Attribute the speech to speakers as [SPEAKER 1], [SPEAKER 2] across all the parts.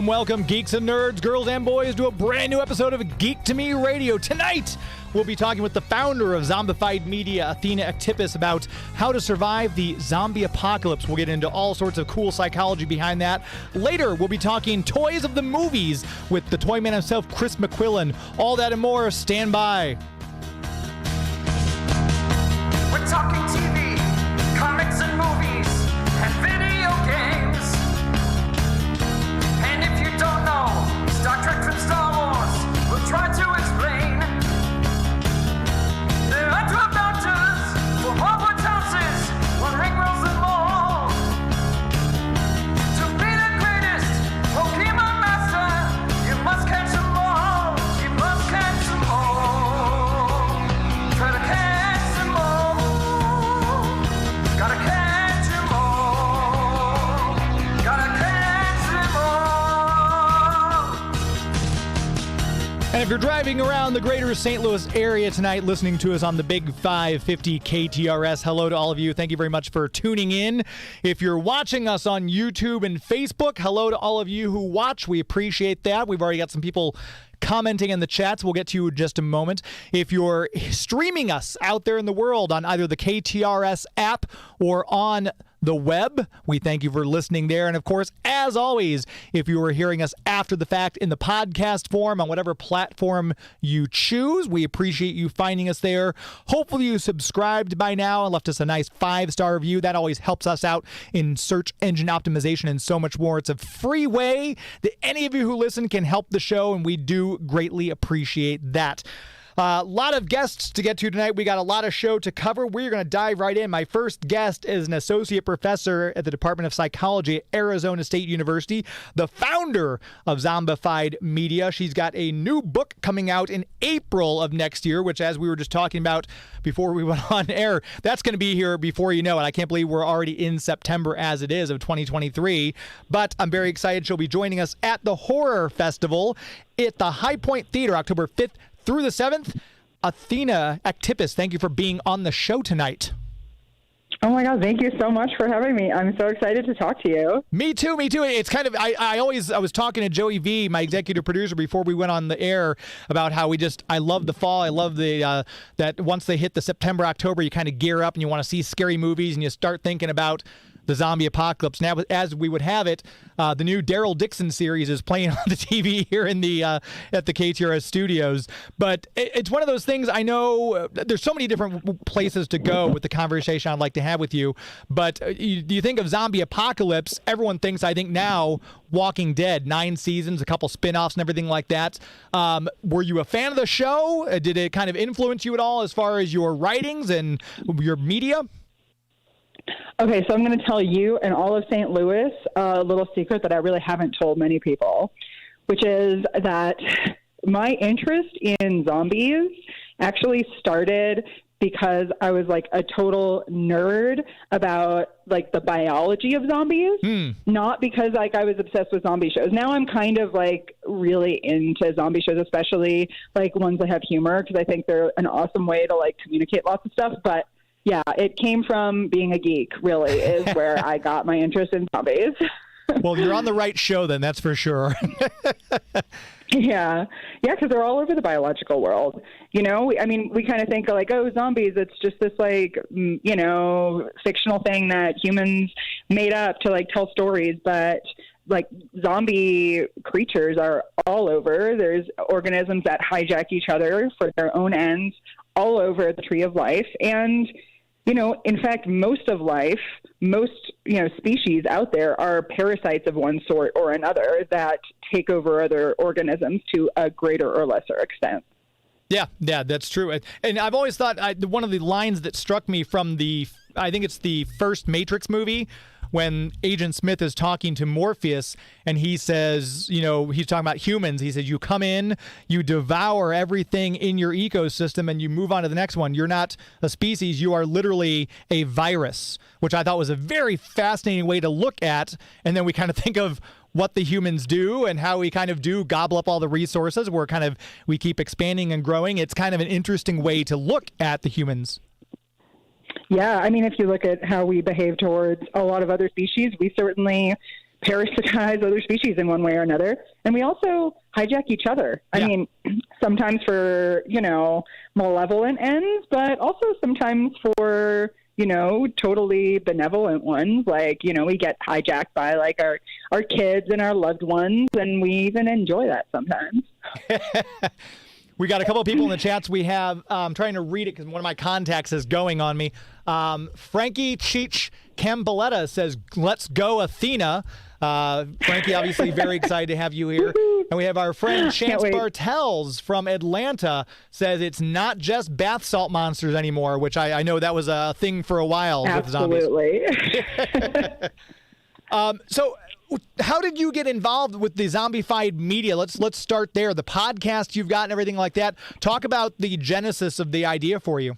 [SPEAKER 1] Welcome, geeks and nerds, girls and boys, to a brand new episode of Geek to Me Radio. Tonight, we'll be talking with the founder of Zombified Media, Athena Aktipis, about how to survive the zombie apocalypse. We'll get into all sorts of cool psychology behind that. Later, we'll be talking toys of the movies with the toy man himself, Chris McQuillen. All that and more. Stand by.
[SPEAKER 2] We're talking TV, comics and movies, and video games. And if you don't know Star Trek from Star Wars, we'll try to explain. There are 12 doctors for Hogwarts houses, one ring rules them all. To be the greatest Pokemon master, you must catch them all. You must catch them all. Try to catch them all. Gotta catch them all. Gotta catch them all.
[SPEAKER 1] And if you're driving around the greater St. Louis area tonight listening to us on the Big 550 KTRS, hello to all of you. Thank you very much for tuning in. If you're watching us on YouTube and Facebook, hello to all of you who watch. We appreciate that. We've already got some people commenting in the chats. We'll get to you in just a moment. If you're streaming us out there in the world on either the KTRS app or on the web, we thank you for listening there. And of course, as always, if you are hearing us after the fact in the podcast form on whatever platform you choose, we appreciate you finding us there. Hopefully you subscribed by now and left us a nice 5-star review. That always helps us out in search engine optimization and so much more. It's a free way that any of you who listen can help the show, and we do greatly appreciate that. A lot of guests to get to tonight. We got a lot of show to cover. We're going to dive right in. My first guest is an associate professor at the Department of Psychology at Arizona State University, the founder of Zombified Media. She's got a new book coming out in April of next year, which, as we were just talking about before we went on air, that's going to be here before you know it. I can't believe we're already in September as it is of 2023, but I'm very excited. She'll be joining us at the Horror Festival at the Hi-Pointe Theater, October 5th through the 7th. Athena Aktipis, thank you for being on the show tonight.
[SPEAKER 3] Oh my God, thank you so much for having me. I'm so excited to talk to you.
[SPEAKER 1] Me too. It's kind of, I was talking to Joey V, my executive producer, before we went on the air about how I love the fall. I love that once they hit the September, October, you kind of gear up and you want to see scary movies and you start thinking about the zombie apocalypse. Now, as we would have it, the new Daryl Dixon series is playing on the TV here in the at the KTRS studios. But it's one of those things. I know there's so many different places to go with the conversation I'd like to have with you. But do you think of zombie apocalypse? Everyone thinks, I think now, Walking Dead, 9 seasons, a couple spin-offs and everything like that. Were you a fan of the show? Did it kind of influence you at all as far as your writings and your media?
[SPEAKER 3] Okay, so I'm going to tell you and all of St. Louis a little secret that I really haven't told many people, which is that my interest in zombies actually started because I was like a total nerd about like the biology of zombies, not because like I was obsessed with zombie shows. Now I'm kind of like really into zombie shows, especially like ones that have humor, because I think they're an awesome way to like communicate lots of stuff. But yeah, it came from being a geek, really, is where I got my interest in zombies.
[SPEAKER 1] Well, you're on the right show then, that's for sure.
[SPEAKER 3] Yeah, because they're all over the biological world. You know, we kind of think like, oh, zombies, it's just this like, fictional thing that humans made up to like tell stories. But like zombie creatures are all over. There's organisms that hijack each other for their own ends all over the tree of life. And in fact, most species out there are parasites of one sort or another that take over other organisms to a greater or lesser extent.
[SPEAKER 1] Yeah, that's true. And I've always thought one of the lines that struck me from I think it's the first Matrix movie, when Agent Smith is talking to Morpheus and he says, he's talking about humans. He says, you come in, you devour everything in your ecosystem, and you move on to the next one. You're not a species. You are literally a virus, which I thought was a very fascinating way to look at. And then we kind of think of what the humans do and how we kind of do gobble up all the resources. We keep expanding and growing. It's kind of an interesting way to look at the humans.
[SPEAKER 3] Yeah, I mean, if you look at how we behave towards a lot of other species, we certainly parasitize other species in one way or another. And we also hijack each other. I mean, sometimes for, malevolent ends, but also sometimes for, totally benevolent ones. Like, we get hijacked by like our kids and our loved ones, and we even enjoy that sometimes.
[SPEAKER 1] We got a couple of people in the chats. We have, I'm trying to read it because one of my contacts is going on me. Frankie Cheech Cambaletta says, let's go Athena. Frankie, obviously very excited to have you here. And we have our friend Chance Bartels from Atlanta says it's not just bath salt monsters anymore, which I know that was a thing for a while with zombies.
[SPEAKER 3] Absolutely.
[SPEAKER 1] So how did you get involved with the Zombified Media? Let's start there. The podcast you've got and everything like that. Talk about the genesis of the idea for you.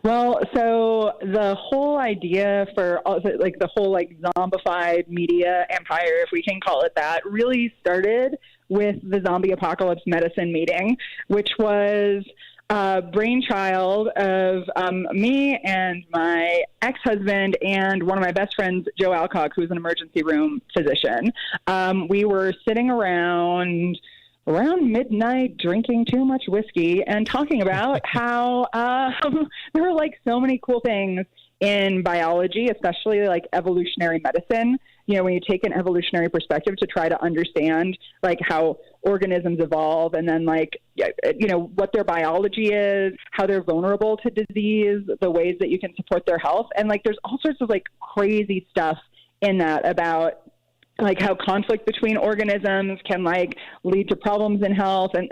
[SPEAKER 3] Well, so the whole idea for the whole zombified media empire, if we can call it that, really started with the Zombie Apocalypse medicine meeting, which was a brainchild of me and my ex-husband and one of my best friends, Joe Alcock, who's an emergency room physician. We were sitting around midnight drinking too much whiskey and talking about how there were so many cool things in biology, especially evolutionary medicine. When you take an evolutionary perspective to try to understand how organisms evolve, and then what their biology is, how they're vulnerable to disease, the ways that you can support their health. And there's all sorts of crazy stuff in that about how conflict between organisms can lead to problems in health, and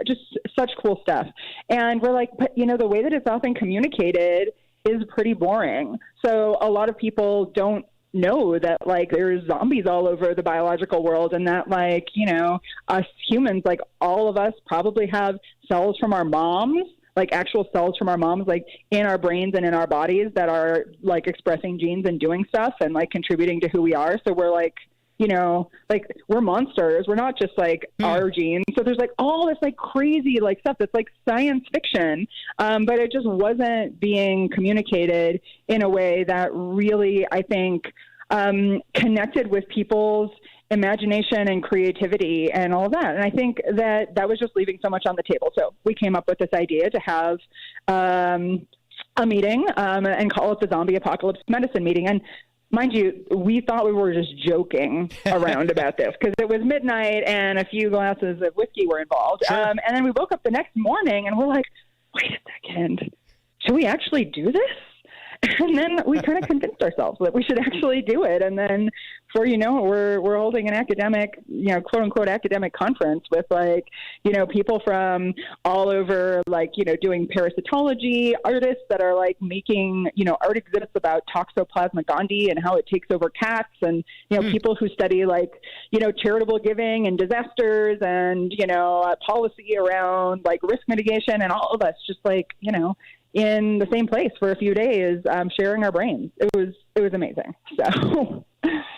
[SPEAKER 3] just such cool stuff. And we're but the way that it's often communicated is pretty boring. So a lot of people don't know that there's zombies all over the biological world, and that us humans, all of us probably have cells from our moms, actual cells from our moms, in our brains and in our bodies that are expressing genes and doing stuff and contributing to who we are. So we're we're monsters. We're not just our genes. So there's all this crazy stuff that's science fiction, but it just wasn't being communicated in a way that really, I think, connected with people's imagination and creativity and all of that. And I think that was just leaving so much on the table. So we came up with this idea to have a meeting and call it the Zombie Apocalypse Medicine Meeting. And mind you, we thought we were just joking around about this because it was midnight and a few glasses of whiskey were involved.
[SPEAKER 1] Sure.
[SPEAKER 3] And then we woke up the next morning and we're like, wait a second, should we actually do this? And then we kind of convinced ourselves that we should actually do it. And then before you know it, we're holding an academic, quote unquote academic conference with people from all over, doing parasitology, artists that are making, art exhibits about Toxoplasma gondii and how it takes over cats, and, people who study charitable giving and disasters and, policy around risk mitigation, and all of us just in the same place for a few days, sharing our brains. It was amazing. So.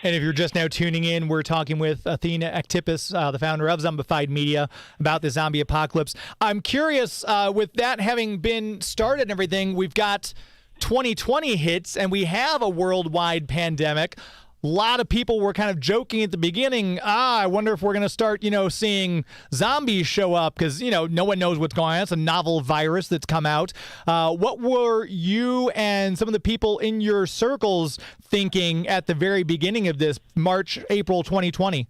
[SPEAKER 1] And if you're just now tuning in, we're talking with Athena Aktipis, the founder of Zombified Media, about the zombie apocalypse. I'm curious, with that having been started and everything, we've got 2020 hits and we have a worldwide pandemic. A lot of people were kind of joking at the beginning, I wonder if we're going to start, seeing zombies show up because, no one knows what's going on. It's a novel virus that's come out. What were you and some of the people in your circles thinking at the very beginning of this, March, April 2020?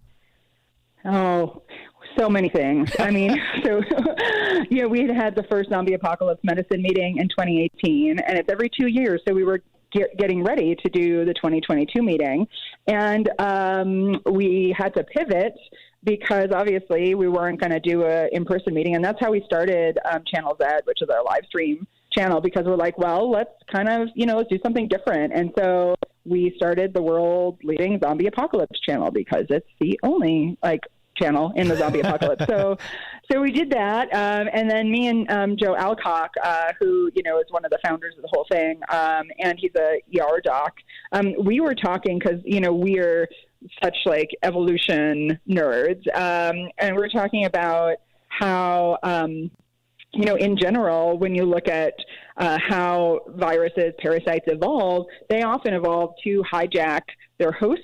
[SPEAKER 3] Oh, so many things. I mean, we had the first Zombie Apocalypse Medicine meeting in 2018, and it's every 2 years. So we were getting ready to do the 2022 meeting. And we had to pivot because obviously we weren't going to do an in-person meeting. And that's how we started Channel Z, which is our live stream channel, because we're like, well, let's kind of, let's do something different. And so we started the world-leading Zombie Apocalypse channel because it's the only channel in the zombie apocalypse. So we did that, and then me and Joe Alcock, who is one of the founders of the whole thing, and he's a ER doc. We were talking because we're such evolution nerds, and we're talking about how in general, when you look at how viruses, parasites evolve, they often evolve to hijack their hosts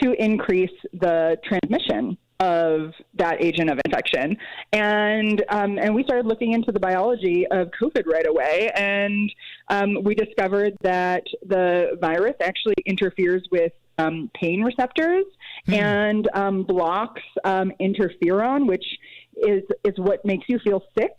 [SPEAKER 3] to increase the transmission of that agent of infection. And we started looking into the biology of COVID right away, and we discovered that the virus actually interferes with pain receptors and blocks interferon, which is what makes you feel sick.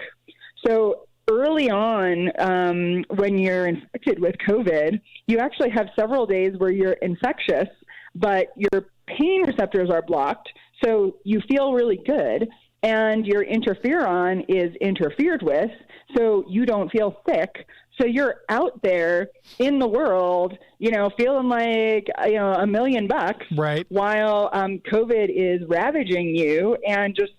[SPEAKER 3] So early on, when you're infected with COVID, you actually have several days where you're infectious, but your pain receptors are blocked, so you feel really good, and your interferon is interfered with, so you don't feel sick. So you're out there in the world, feeling like, $1 million,
[SPEAKER 1] right?
[SPEAKER 3] While COVID is ravaging you and just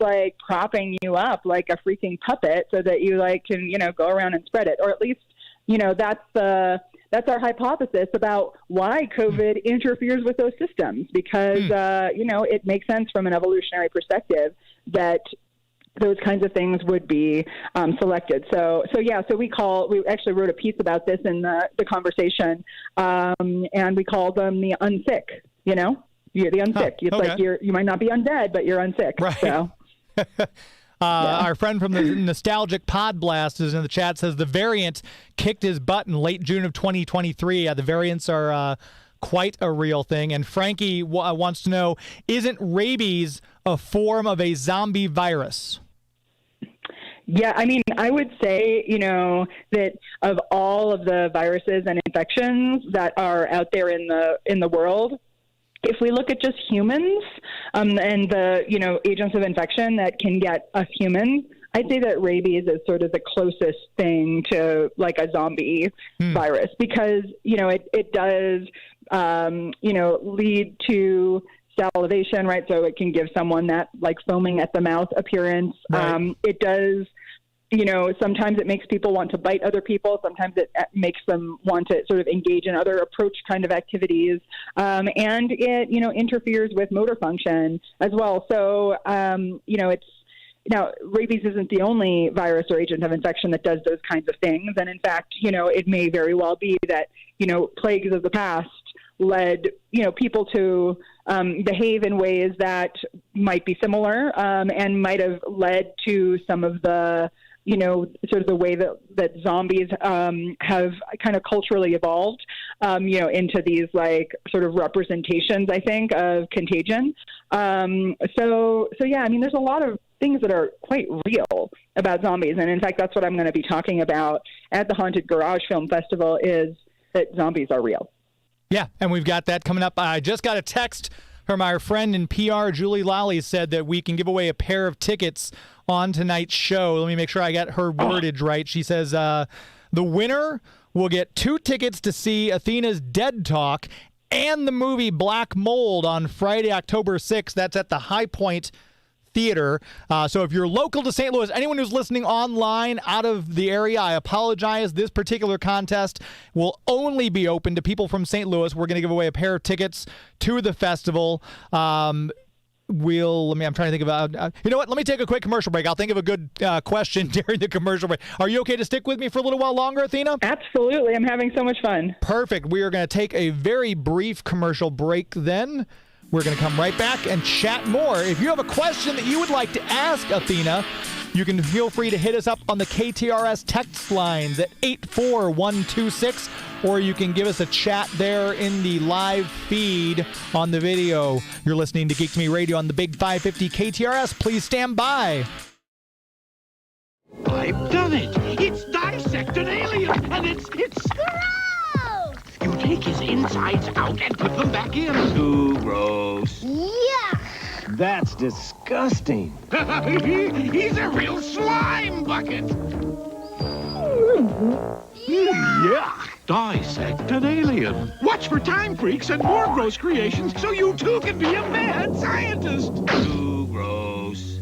[SPEAKER 3] propping you up like a freaking puppet so that you can, go around and spread it. Or at least, that's our hypothesis about why COVID interferes with those systems, because, it makes sense from an evolutionary perspective that those kinds of things would be selected. So we actually wrote a piece about this in the conversation, and we called them the unsick, you're the unsick. It's
[SPEAKER 1] okay.
[SPEAKER 3] you might not be undead, but you're unsick.
[SPEAKER 1] Right.
[SPEAKER 3] So.
[SPEAKER 1] Our friend from the Nostalgic Pod Blast is in the chat, says the variant kicked his butt in late June of 2023. The variants are quite a real thing. And Frankie wants to know, isn't rabies a form of a zombie virus?
[SPEAKER 3] Yeah, I would say, that of all of the viruses and infections that are out there in the world, if we look at just humans and the, agents of infection that can get us humans, I'd say that rabies is sort of the closest thing to a zombie virus, because, it does, lead to salivation, right? So it can give someone that foaming at the mouth appearance.
[SPEAKER 1] Right.
[SPEAKER 3] It does, sometimes it makes people want to bite other people. Sometimes it makes them want to sort of engage in other approach kind of activities. And it, interferes with motor function as well. So, now, rabies isn't the only virus or agent of infection that does those kinds of things. And in fact, it may very well be that, plagues of the past led, people to behave in ways that might be similar and might have led to some of the, sort of the way that zombies have kind of culturally evolved, into these sort of representations, I think, of contagion. So yeah, there's a lot of things that are quite real about zombies. And in fact, that's what I'm going to be talking about at the Haunted Garage Film Festival, is that zombies are real.
[SPEAKER 1] Yeah, and we've got that coming up. I just got a text from our friend in PR, Julie Lally, said that we can give away a pair of tickets on tonight's show. Let me make sure I got her wordage right. She says the winner will get 2 tickets to see Athena's Dead Talk and the movie Black Mold on Friday, October 6th. That's at the Hi-Pointe Theater. So if you're local to St. Louis, anyone who's listening online out of the area, I apologize. This particular contest will only be open to people from St. Louis. We're going to give away a pair of tickets to the festival. I'm trying to think about, you know what? Let me take a quick commercial break. I'll think of a good question during the commercial break. Are you okay to stick with me for a little while longer, Athena?
[SPEAKER 3] Absolutely. I'm having so much fun.
[SPEAKER 1] Perfect. We are going to take a very brief commercial break then. We're going to come right back and chat more. If you have a question that you would like to ask Athena, you can feel free to hit us up on the KTRS text lines at 84126, or you can give us a chat there in the live feed on the video. You're listening to Geek to Me Radio on the Big 550 KTRS. Please stand by.
[SPEAKER 4] I've done it. It's dissected alien, and it's...
[SPEAKER 5] Gross!
[SPEAKER 4] You take his insides out and put them back in.
[SPEAKER 6] Too gross.
[SPEAKER 5] Yuck!
[SPEAKER 6] That's disgusting.
[SPEAKER 4] He's a real slime bucket.
[SPEAKER 6] Yuck.
[SPEAKER 4] Dissected alien. Watch search for time freaks and more gross creations so you too can be a mad scientist.
[SPEAKER 6] Too gross.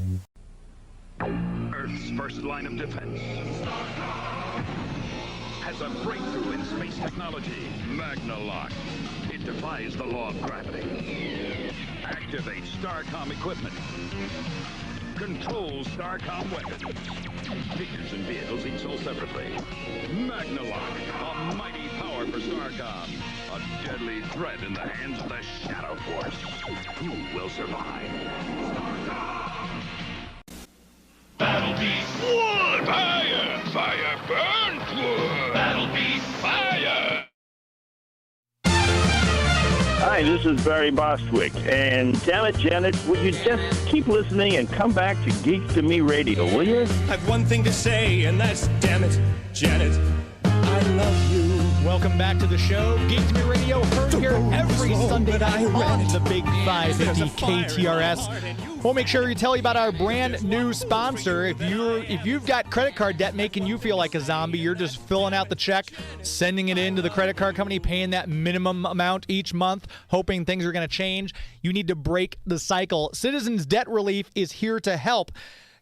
[SPEAKER 7] Earth's first line of defense has a breakthrough in space technology. Magna-Lock. It defies the law of gravity. Activates STARCOM equipment. Controls STARCOM weapons. Figures and vehicles each sold separately. Magna-Lock, a mighty power for STARCOM. A deadly threat in the hands of the Shadow Force. Who will survive?
[SPEAKER 8] Battle Beast.
[SPEAKER 7] Wood! Fire! Fire burns wood!
[SPEAKER 8] Battle Beast.
[SPEAKER 7] Fire!
[SPEAKER 6] Hi, this is Barry Bostwick. And damn it, Janet, would you just keep listening and come back to Geek to Me Radio, will you?
[SPEAKER 8] I've one thing to say, and that's damn it, Janet. I love you.
[SPEAKER 1] Welcome back to the show. Geek to Me Radio, heard here every Sunday night on the Big 550 KTRS. We'll make sure we tell you about our brand new sponsor. If you've got credit card debt making you feel like a zombie, you're just filling out the check, sending it in to the credit card company, paying that minimum amount each month, hoping things are going to change. You need to break the cycle. Citizens Debt Relief is here to help.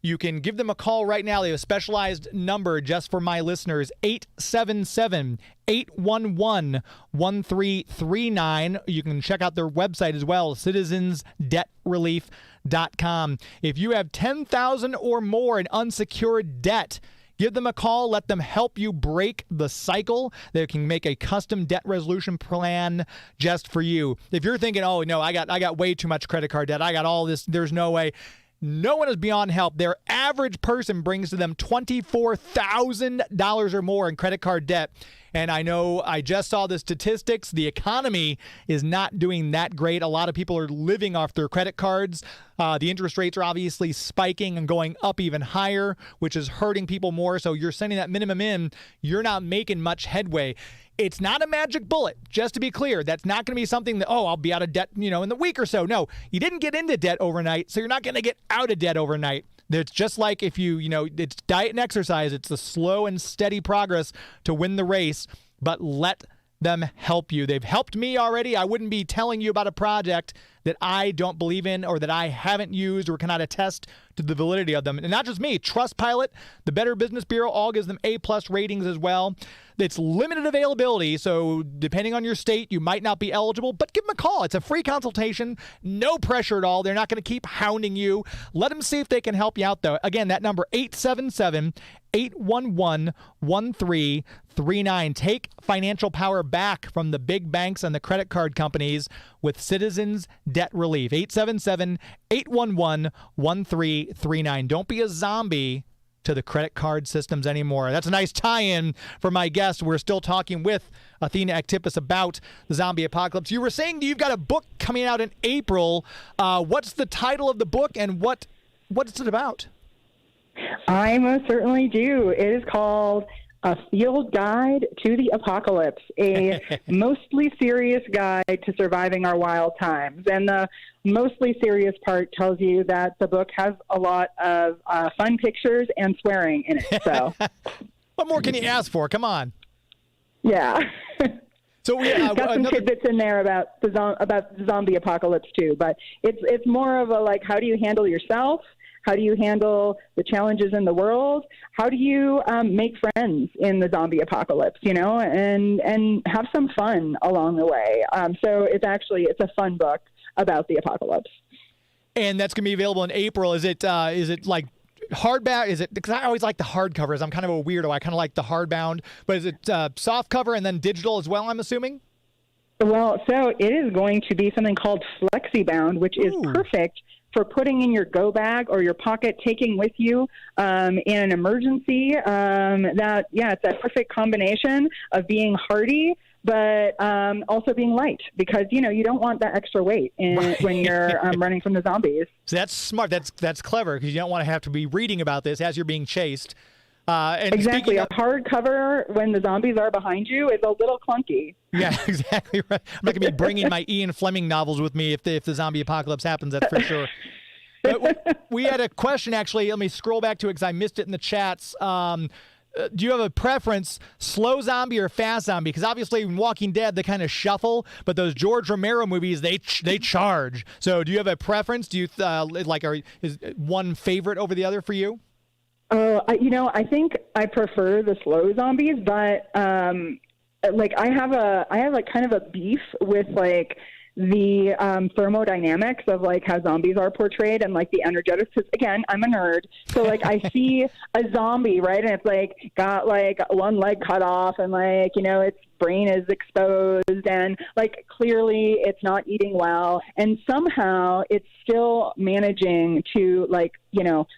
[SPEAKER 1] You can give them a call right now. They have a specialized number just for my listeners, 877-811-1339. You can check out their website as well, citizensdebtrelief.com. If you have $10,000 or more in unsecured debt, give them a call. Let them help you break the cycle. They can make a custom debt resolution plan just for you. If you're thinking, oh, no, I got way too much credit card debt. I got all this. There's no way. No one is beyond help. Their average person brings to them $24,000 or more in credit card debt. And I know I just saw the statistics. The economy is not doing that great. A lot of people are living off their credit cards. The interest rates are obviously spiking and going up even higher, which is hurting people more. So you're sending that minimum in. You're not making much headway. It's not a magic bullet, just to be clear. That's not going to be something that, oh, I'll be out of debt, in the week or so. No, you didn't get into debt overnight, so you're not going to get out of debt overnight. It's just like if it's diet and exercise. It's a slow and steady progress to win the race, but let them help you. They've helped me already. I wouldn't be telling you about a project that I don't believe in or that I haven't used or cannot attest to the validity of them. And not just me, Trustpilot, the Better Business Bureau, all gives them A+ ratings as well. It's limited availability, so depending on your state, you might not be eligible, but give them a call. It's a free consultation, no pressure at all. They're not going to keep hounding you. Let them see if they can help you out, though. Again, that number, 877-811-1339. Take financial power back from the big banks and the credit card companies with Citizens Debt Relief. 877-811-1339. Don't be a zombie to the credit card systems anymore. That's a nice tie-in for my guest. We're still talking with Athena Aktipis about the zombie apocalypse. You were saying you've got a book coming out in April. What's the title of the book, and what's it about?
[SPEAKER 3] I most certainly do. It is called A Field Guide to the Apocalypse, a mostly serious guide to surviving our wild times. And the mostly serious part tells you that the book has a lot of fun pictures and swearing in it. So,
[SPEAKER 1] what more can you ask for? Come on.
[SPEAKER 3] Yeah.
[SPEAKER 1] So we
[SPEAKER 3] got some tidbits in there about the zombie apocalypse too, but it's more of a how do you handle yourself? How do you handle the challenges in the world? How do you make friends in the zombie apocalypse, and have some fun along the way? So it's a fun book about the apocalypse.
[SPEAKER 1] And that's going to be available in April. Is it like hardbound? Is it, because I always like the hardcovers. I'm kind of a weirdo. I kind of like the hardbound. But is it soft cover and then digital as well, I'm assuming?
[SPEAKER 3] Well, so it is going to be something called FlexiBound, which is perfect for putting in your go bag or your pocket, taking with you in an emergency. It's a perfect combination of being hardy, but also being light, because you don't want that extra weight when you're running from the zombies.
[SPEAKER 1] So that's smart. That's clever, because you don't want to have to be reading about this as you're being chased. And
[SPEAKER 3] exactly. A hardcover when the zombies are behind you is a little clunky.
[SPEAKER 1] Yeah, exactly right. I'm not going to be bringing my Ian Fleming novels with me if the zombie apocalypse happens, that's for sure. But we had a question, actually. Let me scroll back to it because I missed it in the chats. do you have a preference, slow zombie or fast zombie? Because obviously in Walking Dead, they kind of shuffle, but those George Romero movies, they charge. So do you have a preference? Do you is one favorite over the other for you?
[SPEAKER 3] I think I prefer the slow zombies, but I have kind of a beef with the thermodynamics of how zombies are portrayed and the energetics. Because again, I'm a nerd, so I see a zombie, right, and it's got one leg cut off and its brain is exposed and clearly it's not eating well, and somehow it's still managing to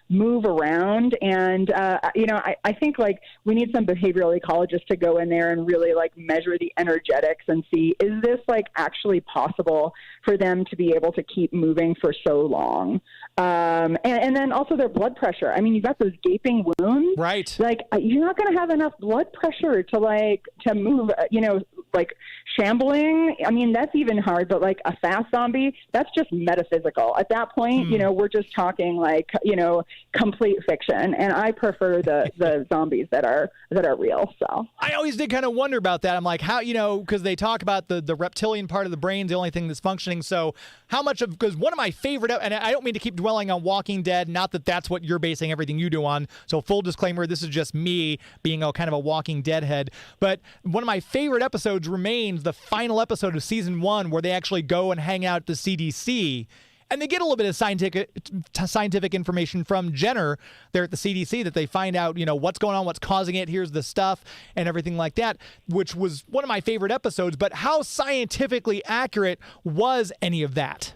[SPEAKER 3] move around. And I think we need some behavioral ecologists to go in there and really measure the energetics and see, is this actually possible for them to be able to keep moving for so long? And then also their blood pressure. I mean, you've got those gaping wounds,
[SPEAKER 1] right?
[SPEAKER 3] You're not going to have enough blood pressure to move, shambling. I mean, that's even hard, but a fast zombie, that's just metaphysical. At that point, we're just talking complete fiction. And I prefer the zombies that are real. So
[SPEAKER 1] I always did kind of wonder about that. I'm like, how, because they talk about the reptilian part of the brain, the only thing that's functioning. So how much of, because one of my favorite, and I don't mean to keep dwelling on Walking Dead, not that that's what you're basing everything you do on. So full disclaimer, this is just me being kind of a Walking Dead head. But one of my favorite episodes remains the final episode of season 1, where they actually go and hang out at the CDC. And they get a little bit of scientific information from Jenner there at the CDC, that they find out, what's going on, what's causing it, here's the stuff, and everything like that, which was one of my favorite episodes. But how scientifically accurate was any of that?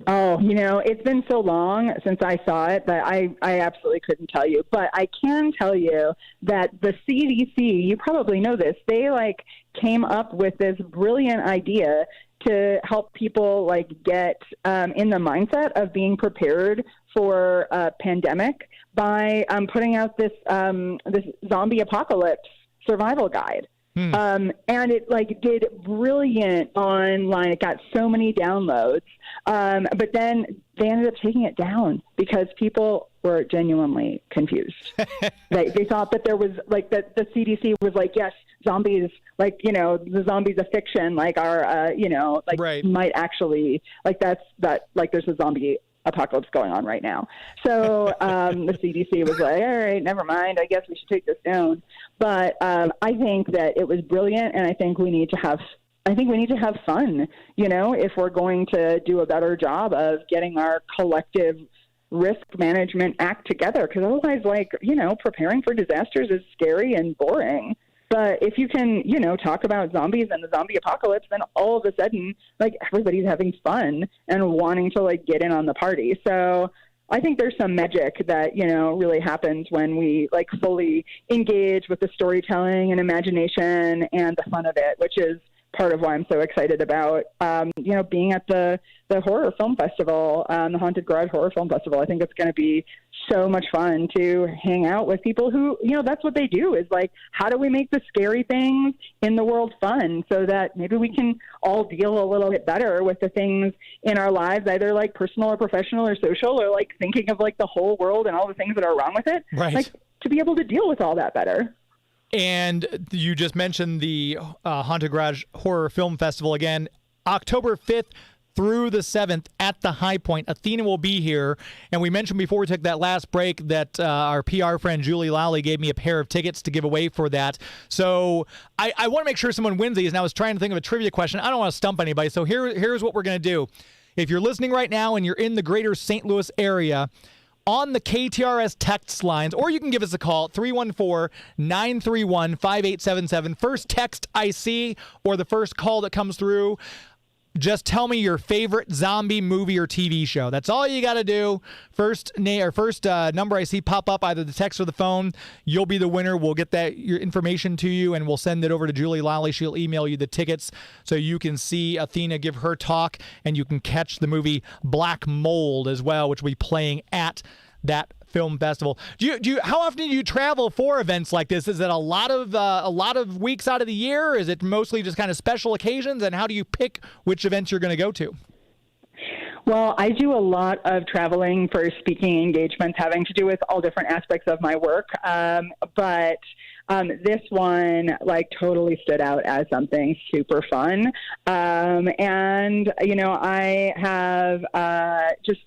[SPEAKER 3] Oh, it's been so long since I saw it that I absolutely couldn't tell you. But I can tell you that the CDC, you probably know this, they came up with this brilliant idea to help people get in the mindset of being prepared for a pandemic by putting out this zombie apocalypse survival guide. And it did brilliant online. It got so many downloads. But then they ended up taking it down because people were genuinely confused. They thought that there was that the CDC was yes, zombies, the zombies of fiction, are,
[SPEAKER 1] right,
[SPEAKER 3] might actually there's a zombie apocalypse going on right now. So the CDC was all right, never mind, I guess we should take this down. But I think that it was brilliant, and I think we need to have fun, if we're going to do a better job of getting our collective risk management act together. Because otherwise, preparing for disasters is scary and boring. But if you can, talk about zombies and the zombie apocalypse, then all of a sudden, everybody's having fun and wanting to get in on the party. So I think there's some magic that, really happens when we fully engage with the storytelling and imagination and the fun of it, which is part of why I'm so excited about, being at the horror film festival, the Haunted Garage Horror Film Festival. I think it's going to be so much fun to hang out with people who, that's what they do, is how do we make the scary things in the world fun so that maybe we can all deal a little bit better with the things in our lives, either personal or professional or social, or thinking of the whole world and all the things that are wrong with it.
[SPEAKER 1] Right.
[SPEAKER 3] To be able to deal with all that better.
[SPEAKER 1] And you just mentioned the Haunted Garage Horror Film Festival again, October 5th through the 7th at the Hi-Pointe. Athena will be here. And we mentioned before we took that last break that our PR friend Julie Lally gave me a pair of tickets to give away for that. So I want to make sure someone wins these. And I was trying to think of a trivia question. I don't want to stump anybody. So here's what we're going to do. If you're listening right now and you're in the greater St. Louis area, on the KTRS text lines, or you can give us a call, 314-931-5877. First text I see or the first call that comes through, just tell me your favorite zombie movie or TV show. That's all you got to do. First number I see pop up, either the text or the phone, you'll be the winner. We'll get your information to you, and we'll send it over to Julie Lally. She'll email you the tickets so you can see Athena give her talk, and you can catch the movie Black Mold as well, which will be playing at that film festival. How often do you travel for events like this? Is it a lot of weeks out of the year? Is it mostly just kind of special occasions? And how do you pick which events you're going to go to?
[SPEAKER 3] Well, I do a lot of traveling for speaking engagements having to do with all different aspects of my work. But this one totally stood out as something super fun. And, I have just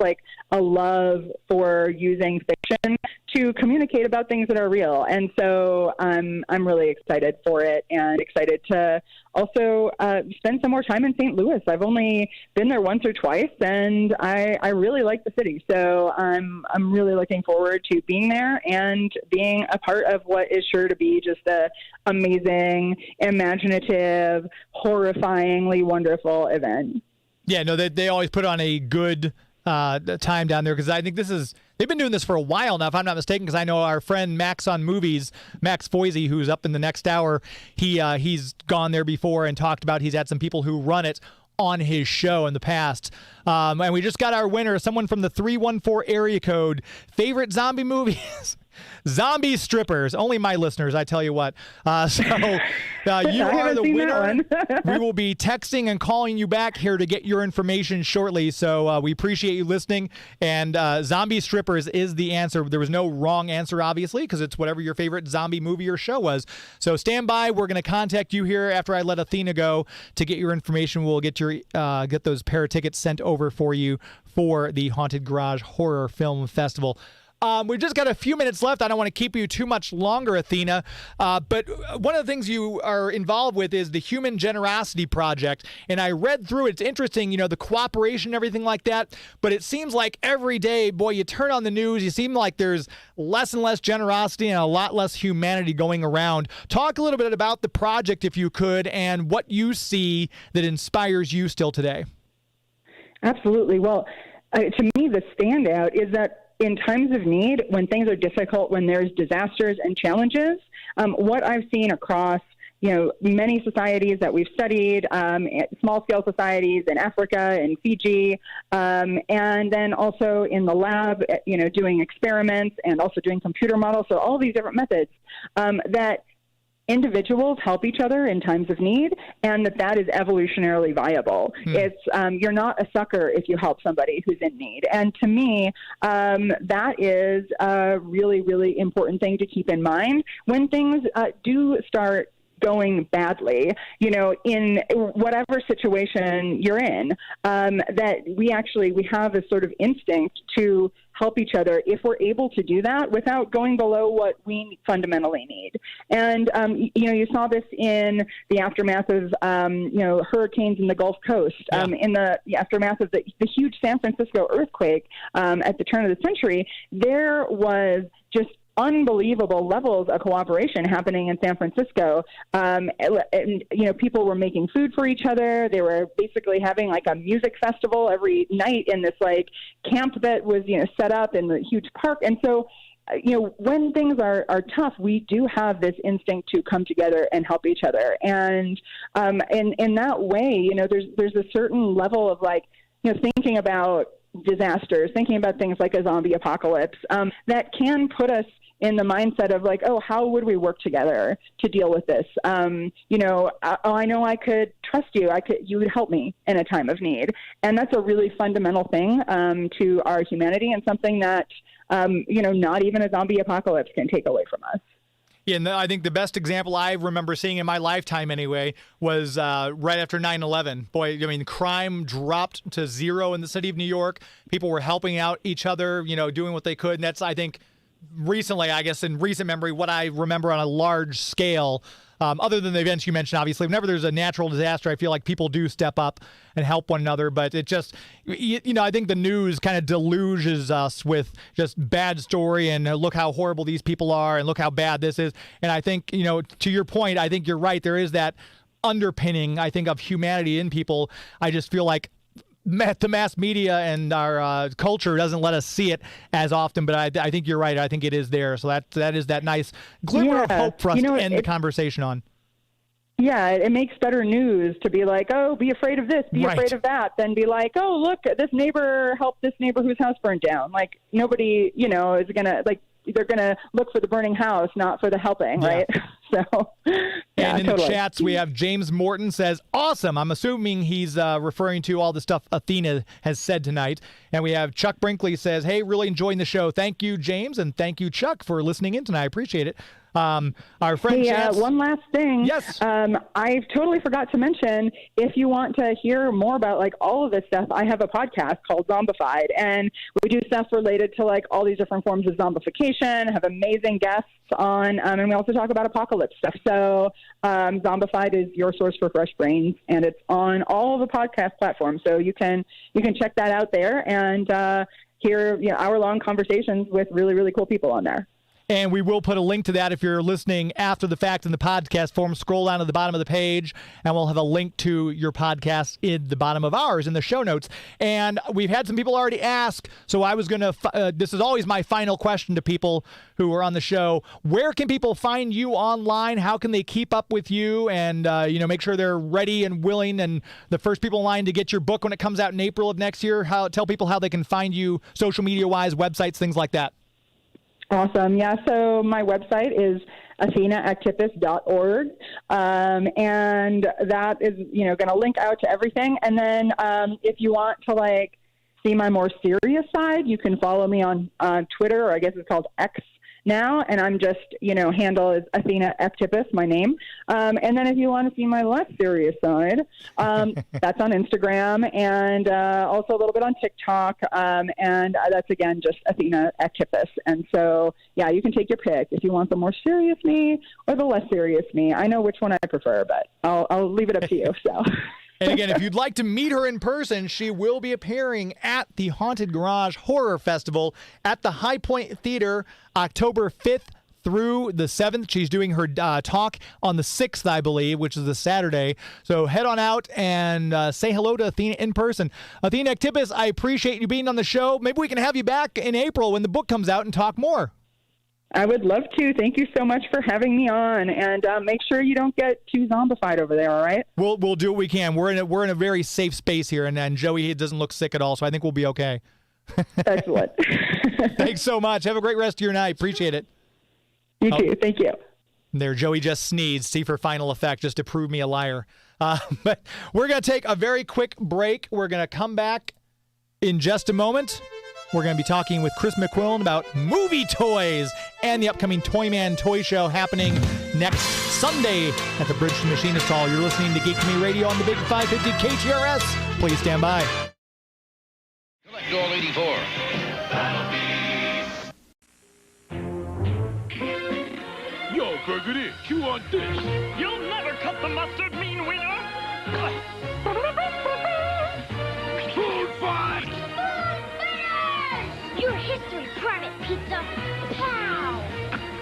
[SPEAKER 3] a love for using fiction to communicate about things that are real. And so I'm really excited for it and excited to also spend some more time in St. Louis. I've only been there once or twice, and I really like the city. So I'm really looking forward to being there and being a part of what is sure to be just a amazing, imaginative, horrifyingly wonderful event.
[SPEAKER 1] Yeah, no, they always put on a good time down there, because I think they've been doing this for a while now, if I'm not mistaken, because I know our friend Max on Movies, Max Foisey, who's up in the next hour, he's gone there before and talked about he's had some people who run it on his show in the past. And we just got our winner, someone from the 314 area code. Favorite zombie movies? Zombie strippers. Only my listeners, I tell you what. You are the winner. We will be texting and calling you back here to get your information shortly. So we appreciate you listening. And zombie strippers is the answer. There was no wrong answer, obviously, because it's whatever your favorite zombie movie or show was. So stand by. We're going to contact you here after I let Athena go to get your information. We'll get get those pair of tickets sent over for you for the Haunted Garage Horror Film Festival. We've just got a few minutes left. I don't want to keep you too much longer, Athena. But one of the things you are involved with is the Human Generosity Project. And I read through it. It's interesting, the cooperation and everything like that. But it seems like every day, boy, you turn on the news, you seem like there's less and less generosity and a lot less humanity going around. Talk a little bit about the project, if you could, and what you see that inspires you still today.
[SPEAKER 3] Absolutely. Well, to me, the standout is that in times of need, when things are difficult, when there's disasters and challenges, what I've seen across many societies that we've studied, small-scale societies in Africa and Fiji, and then also in the lab, doing experiments and also doing computer models. So all these different methods that individuals help each other in times of need, and that is evolutionarily viable. It's you're not a sucker if you help somebody who's in need. And to me, that is a really, really important thing to keep in mind when things do start going badly, in whatever situation you're in, that we have a sort of instinct to help each other if we're able to do that without going below what we fundamentally need. And, you saw this in the aftermath of, hurricanes in the Gulf Coast, in the aftermath of the huge San Francisco earthquake at the turn of the century. There was just unbelievable levels of cooperation happening in San Francisco. And people were making food for each other. They were basically having a music festival every night in this camp that was, set up in the huge park. And so, when things are tough, we do have this instinct to come together and help each other. And in that way, there's a certain level of thinking about disasters, thinking about things like a zombie apocalypse, that can put us in the mindset of how would we work together to deal with this? I know I could trust you. You would help me in a time of need. And that's a really fundamental thing to our humanity, and something that, not even a zombie apocalypse can take away from us.
[SPEAKER 1] Yeah, and I think the best example I remember seeing in my lifetime anyway was right after 9/11. Boy, crime dropped to zero in the city of New York. People were helping out each other, doing what they could. And that's, I think, recently, I guess, in recent memory, what I remember on a large scale, other than the events you mentioned, obviously. Whenever there's a natural disaster, I feel like people do step up and help one another. But it just, I think the news kind of deluges us with just bad story and look how horrible these people are and look how bad this is. And I think, to your point, I think you're right. There is that underpinning, I think, of humanity in people. I just feel like the mass media and our culture doesn't let us see it as often, but I think you're right. I think it is there. So that is that nice glimmer of hope for us to end the conversation on.
[SPEAKER 3] Yeah, it makes better news to be be afraid of this, be afraid of that, than be look, this neighbor helped this neighbor whose house burned down. Nobody, is going to, they're going to look for the burning house, not for the helping, right? So, yeah,
[SPEAKER 1] and in
[SPEAKER 3] totally.
[SPEAKER 1] the chats, we have James Morton says, awesome. I'm assuming he's referring to all the stuff Athena has said tonight. And we have Chuck Brinkley says, hey, really enjoying the show. Thank you, James, and thank you, Chuck, for listening in tonight. I appreciate it. Our friend Chance.
[SPEAKER 3] One last thing.
[SPEAKER 1] Yes.
[SPEAKER 3] I totally forgot to mention, if you want to hear more about like all of this stuff, I have a podcast called Zombified, and we do stuff related to like all these different forms of zombification, have amazing guests on, and we also talk about apocalypse stuff. So Zombified is your source for fresh brains, and it's on all of the podcast platforms. So you can check that out there and hear hour-long conversations with really, really cool people on there.
[SPEAKER 1] And we will put a link to that if you're listening after the fact in the podcast form. Scroll down to the bottom of the page, and we'll have a link to your podcast in the bottom of ours in the show notes. And we've had some people already ask, so I was going to this is always my final question to people who are on the show. Where can people find you online? How can they keep up with you and make sure they're ready and willing and the first people in line to get your book when it comes out in April of next year? Tell people how they can find you social media-wise, websites, things like that.
[SPEAKER 3] Awesome. Yeah, so my website is athenaactipis.org, and that is, going to link out to everything. And then if you want to, see my more serious side, you can follow me on Twitter, or I guess it's called X now, and I'm just, handle is Athena Aktipis, my name. And then if you want to see my less serious side, that's on Instagram and also a little bit on TikTok. And that's, again, just Athena Aktipis. And so, yeah, you can take your pick if you want the more serious me or the less serious me. I know which one I prefer, but I'll leave it up to you. So.
[SPEAKER 1] And again, if you'd like to meet her in person, she will be appearing at the Haunted Garage Horror Festival at the Hi-Pointe Theater October 5th through the 7th. She's doing her talk on the 6th, I believe, which is the Saturday. So head on out and say hello to Athena in person. Athena Aktipis, I appreciate you being on the show. Maybe we can have you back in April when the book comes out and talk more.
[SPEAKER 3] I would love to. Thank you so much for having me on, and make sure you don't get too zombified over there. All right?
[SPEAKER 1] We'll do what we can. We're in a very safe space here, and Joey doesn't look sick at all, so I think we'll be okay.
[SPEAKER 3] Excellent.
[SPEAKER 1] Thanks so much. Have a great rest of your night. Appreciate it.
[SPEAKER 3] You too. Thank you.
[SPEAKER 1] There, Joey just sneezed. See for final effect, just to prove me a liar. But we're going to take a very quick break. We're going to come back in just a moment. We're going to be talking with Chris McQuillen about movie toys and the upcoming Toyman Toy Show happening next Sunday at the Bridge to Machinist Hall. You're listening to Geek to Me Radio on the Big 550 KTRS. Please stand by.
[SPEAKER 7] Collect all 84.
[SPEAKER 4] Yo, Burgundy, chew on this.
[SPEAKER 8] You'll never cut the mustard, mean winner!
[SPEAKER 4] Food fight!
[SPEAKER 5] Your history, Private Pizza. Pow!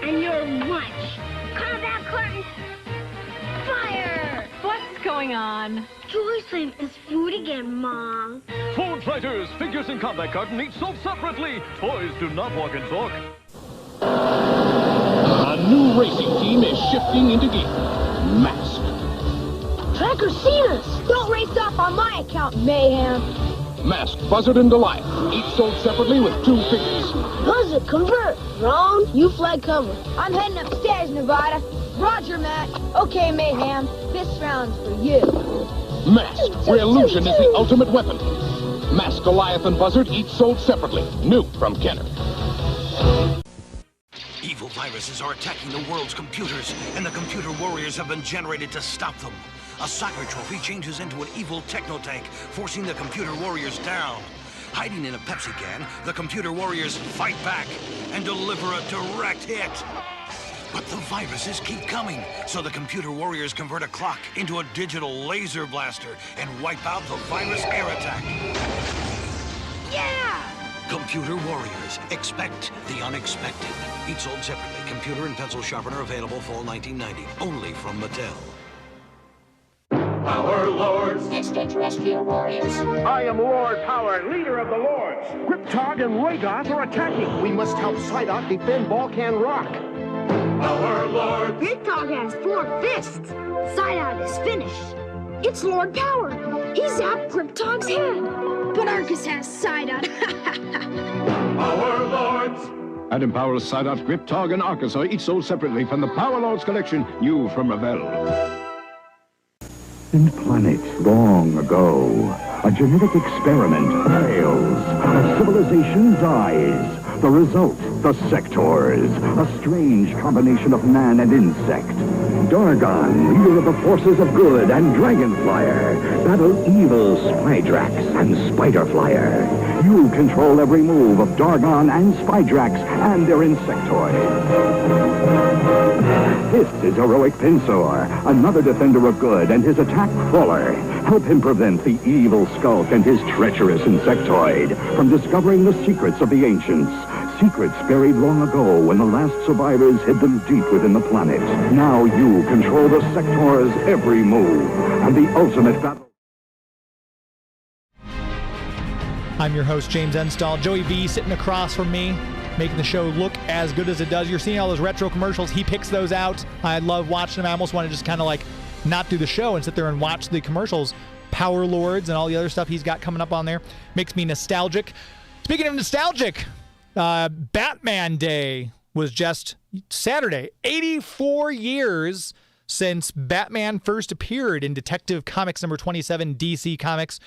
[SPEAKER 5] And your lunch. Combat curtain. Fire!
[SPEAKER 9] What's going on?
[SPEAKER 5] Joy's saying it's food again, Mom.
[SPEAKER 8] Food fighters, figures in combat carton each sold separately. Toys do not walk and talk.
[SPEAKER 4] A new racing team is shifting into gear. Mask.
[SPEAKER 5] Tracker seen us. Don't race off on my account, Mayhem.
[SPEAKER 4] Mask, Buzzard, and Goliath, each sold separately with 2 figures.
[SPEAKER 5] Buzzard, convert. Ron, you flag cover. I'm heading upstairs, Nevada. Roger, Matt. Okay, Mayhem. This round's for you.
[SPEAKER 4] Mask, where illusion is the ultimate weapon. Mask, Goliath, and Buzzard, each sold separately. New from Kenner.
[SPEAKER 10] Evil viruses are attacking the world's computers, and the computer warriors have been generated to stop them. A soccer trophy changes into an evil techno-tank, forcing the computer warriors down. Hiding in a Pepsi can, the computer warriors fight back and deliver a direct hit. But the viruses keep coming, so the computer warriors convert a clock into a digital laser blaster and wipe out the virus air attack.
[SPEAKER 5] Yeah!
[SPEAKER 10] Computer warriors, expect the unexpected. Each sold separately. Computer and pencil sharpener available fall 1990. Only from Mattel.
[SPEAKER 7] Power Lords.
[SPEAKER 11] Extraterrestrial warriors.
[SPEAKER 12] I am Lord Power, leader of the Lords. Cryptog and Rhaegoth are attacking. We must help Psyduck defend Balkan Rock.
[SPEAKER 7] Power Lords.
[SPEAKER 5] Cryptog has 4 fists. Psyduck is finished. It's Lord Power. He zapped Cryptog's head. But Arcus has Psyduck.
[SPEAKER 7] Power Lords.
[SPEAKER 4] Item Power Psyduck, Grip Tog, and Arkansas, each sold separately from the Power Lords collection, new from Revell.
[SPEAKER 9] In planet long ago, a genetic experiment fails. A civilization dies. The result, the Sectors, a strange combination of man and insect. Dargon, leader of the forces of good, and Dragonflyer battle evil Spydrax and Spiderflyer. You control every move of Dargon and Spydrax and their insectoids. This is Heroic Pinsor, another defender of good, and his attack Fuller. Help him prevent the evil Skulk and his treacherous insectoid from discovering the secrets of the ancients. Secrets buried long ago when the last survivors hid them deep within the planet. Now you control the Sector's every move and the ultimate battle.
[SPEAKER 1] I'm your host, James Enstall. Joey V sitting across from me, making the show look as good as it does. You're seeing all those retro commercials. He picks those out. I love watching them. I almost want to just kind of like not do the show and sit there and watch the commercials. Power Lords and all the other stuff he's got coming up on there. Makes me nostalgic. Speaking of nostalgic, Batman Day was just Saturday. 84 years since Batman first appeared in Detective Comics number 27, DC Comics.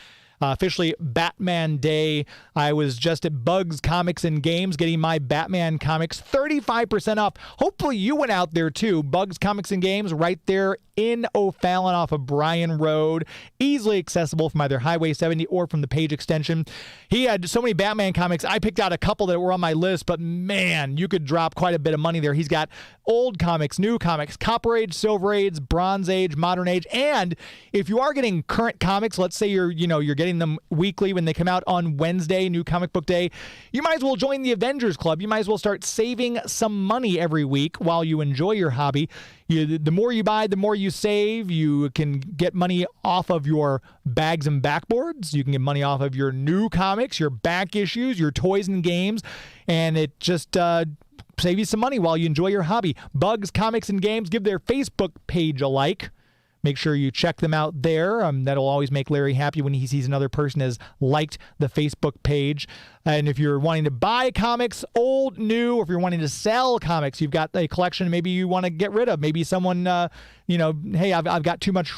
[SPEAKER 1] Officially Batman Day. I was just at Bugs Comics and Games getting my Batman comics 35% off. Hopefully you went out there too. Bugs Comics and Games right there in O'Fallon off of Bryan Road. Easily accessible from either Highway 70 or from the Page extension. He had so many Batman comics. I picked out a couple that were on my list, but man, you could drop quite a bit of money there. He's got old comics, new comics, Copper Age, Silver Age, Bronze Age, Modern Age, and if you are getting current comics, let's say you're getting them weekly when they come out on Wednesday, New Comic Book Day, you might as well join the Avengers Club. You might as well start saving some money every week while you enjoy your hobby. The more you buy, the more you save. You can get money off of your bags and backboards. You can get money off of your new comics, your back issues, your toys and games, and it just save you some money while you enjoy your hobby. Bugs Comics and Games, give their Facebook page a like. Make sure you check them out there. That'll always make Larry happy when he sees another person has liked the Facebook page. And if you're wanting to buy comics, old, new, or if you're wanting to sell comics, you've got a collection maybe you want to get rid of. Maybe someone, hey, I've got too much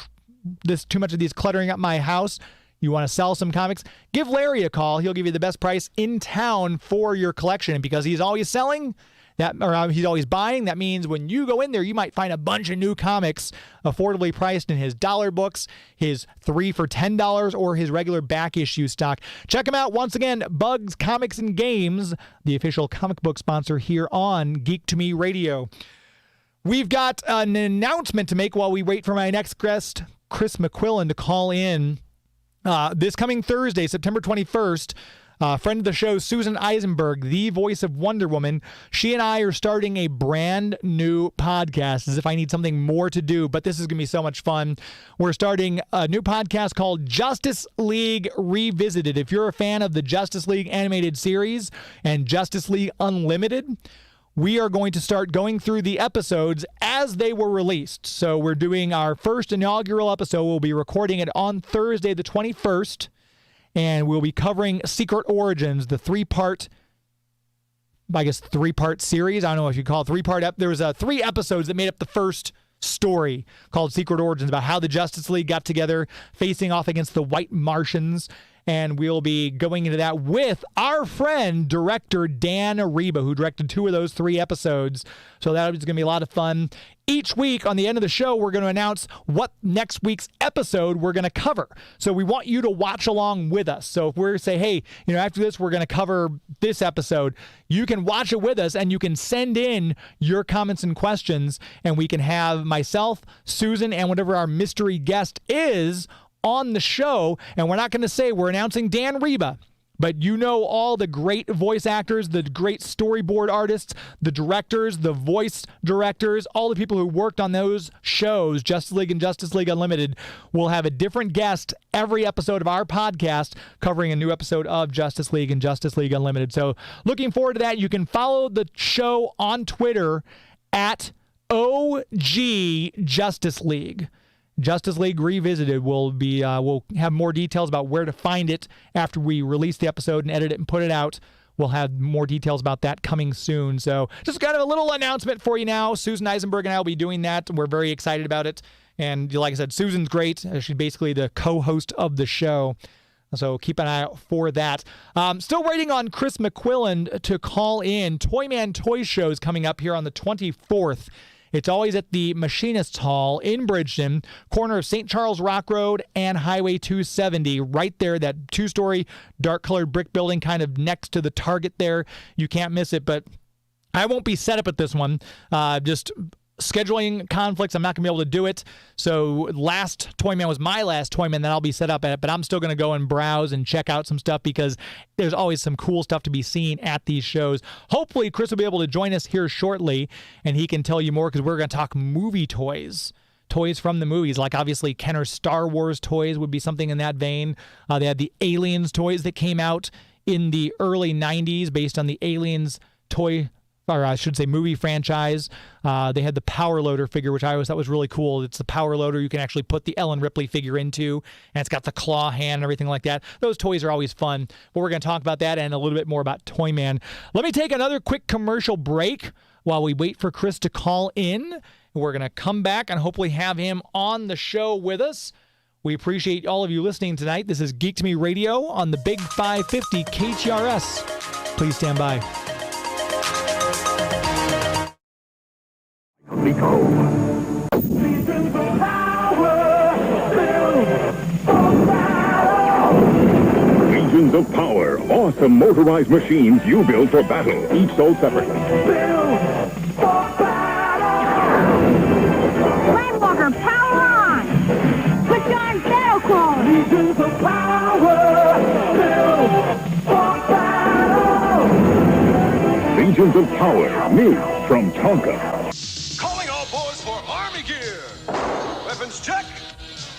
[SPEAKER 1] of these cluttering up my house. You want to sell some comics? Give Larry a call. He'll give you the best price in town for your collection. And because he's always selling, he's always buying. That means when you go in there, you might find a bunch of new comics affordably priced in his dollar books, his 3 for $10, or his regular back issue stock. Check him out once again. Bugs Comics and Games, the official comic book sponsor here on Geek to Me Radio. We've got an announcement to make while we wait for my next guest, Chris McQuillen, to call in this coming Thursday, September 21st. Friend of the show, Susan Eisenberg, the voice of Wonder Woman. She and I are starting a brand new podcast, as if I need something more to do, but this is going to be so much fun. We're starting a new podcast called Justice League Revisited. If you're a fan of the Justice League animated series and Justice League Unlimited, we are going to start going through the episodes as they were released. So we're doing our first inaugural episode. We'll be recording it on Thursday, the 21st. And we'll be covering Secret Origins, the three-part series. I don't know if you call it three-part. There was 3 episodes that made up the first story called Secret Origins, about how the Justice League got together, facing off against the White Martians. And we'll be going into that with our friend, director Dan Reba, who directed 2 of those 3 episodes. So that is going to be a lot of fun. Each week on the end of the show, we're going to announce what next week's episode we're going to cover. So we want you to watch along with us. So if we're say, hey, after this, we're going to cover this episode, you can watch it with us and you can send in your comments and questions, and we can have myself, Susan, and whatever our mystery guest is on the show. And we're not going to say we're announcing Dan Reba, but all the great voice actors, the great storyboard artists, the directors, the voice directors, all the people who worked on those shows, Justice League and Justice League Unlimited. We'll have a different guest every episode of our podcast covering a new episode of Justice League and Justice League Unlimited. So looking forward to that. You can follow the show on Twitter at OG Justice League. Justice League Revisited will be, we'll have more details about where to find it after we release the episode and edit it and put it out. we'll have more details about that coming soon. So just kind of a little announcement for you now. Susan Eisenberg and I will be doing that. We're very excited about it. And like I said, Susan's great. She's basically the co-host of the show. So keep an eye out for that. Still waiting on Chris McQuillen to call in. Toyman Toy Show is coming up here on the 24th. It's always at the Machinist Hall in Bridgeton, corner of St. Charles Rock Road and Highway 270, right there, that two-story dark-colored brick building kind of next to the Target there. You can't miss it, but I won't be set up at this one. Just scheduling conflicts, I'm not going to be able to do it. So last Toyman was my last Toyman that I'll be set up at, but I'm still going to go and browse and check out some stuff because there's always some cool stuff to be seen at these shows. Hopefully Chris will be able to join us here shortly and he can tell you more because we're going to talk movie toys. Toys from the movies, like obviously Kenner's Star Wars toys would be something in that vein. They had the Aliens toys that came out in the early 90s based on the Aliens toy, or I should say movie franchise. They had the Power Loader figure, which I always thought was really cool. It's the Power Loader you can actually put the Ellen Ripley figure into, and it's got the claw hand and everything like that. Those toys are always fun. But we're going to talk about that and a little bit more about Toyman. Let me take another quick commercial break while we wait for Chris to call in. We're going to come back and hopefully have him on the show with us. We appreciate all of you listening tonight. This is Geek to Me Radio on the Big 550 KTRS. Please stand by.
[SPEAKER 9] Rico. Legions of Power, awesome motorized machines you build for battle, each sold separately.
[SPEAKER 5] Rainwalker, power on! Quick on battle call!
[SPEAKER 2] Legions of Power, build for battle!
[SPEAKER 9] Legions of Power, new from Tonka.
[SPEAKER 13] Calling all boys for Army gear. Weapons check.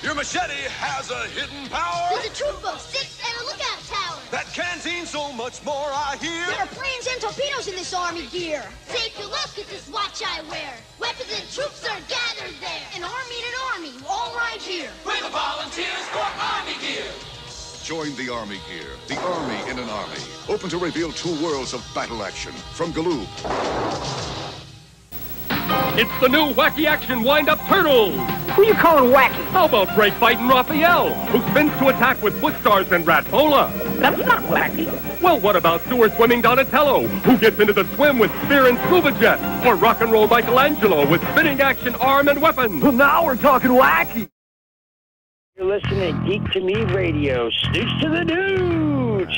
[SPEAKER 13] Your machete has a hidden power.
[SPEAKER 5] There's a troop of 6 and a lookout tower.
[SPEAKER 13] That canteen so much more I hear.
[SPEAKER 5] There are planes and torpedoes in this Army gear. Take a look at this watch I wear. Weapons and troops are gathered there. An army and an army, all right here.
[SPEAKER 13] We're the volunteers for Army gear.
[SPEAKER 7] Join the Army gear, the Army in an Army. Open to reveal 2 worlds of battle action from Galoob.
[SPEAKER 14] It's the new Wacky Action Wind-Up Turtles!
[SPEAKER 12] Who you calling wacky?
[SPEAKER 14] How about Break Fightin' Raphael, who spins to attack with foot stars and Ratpola?
[SPEAKER 12] That's not wacky.
[SPEAKER 14] Well, what about Sewer Swimming Donatello, who gets into the swim with spear and scuba jet? Or Rock and Roll Michelangelo with spinning action arm and weapons?
[SPEAKER 12] Well, now we're talking wacky.
[SPEAKER 6] You're listening to Geek to Me Radio. Snooch to the dudes!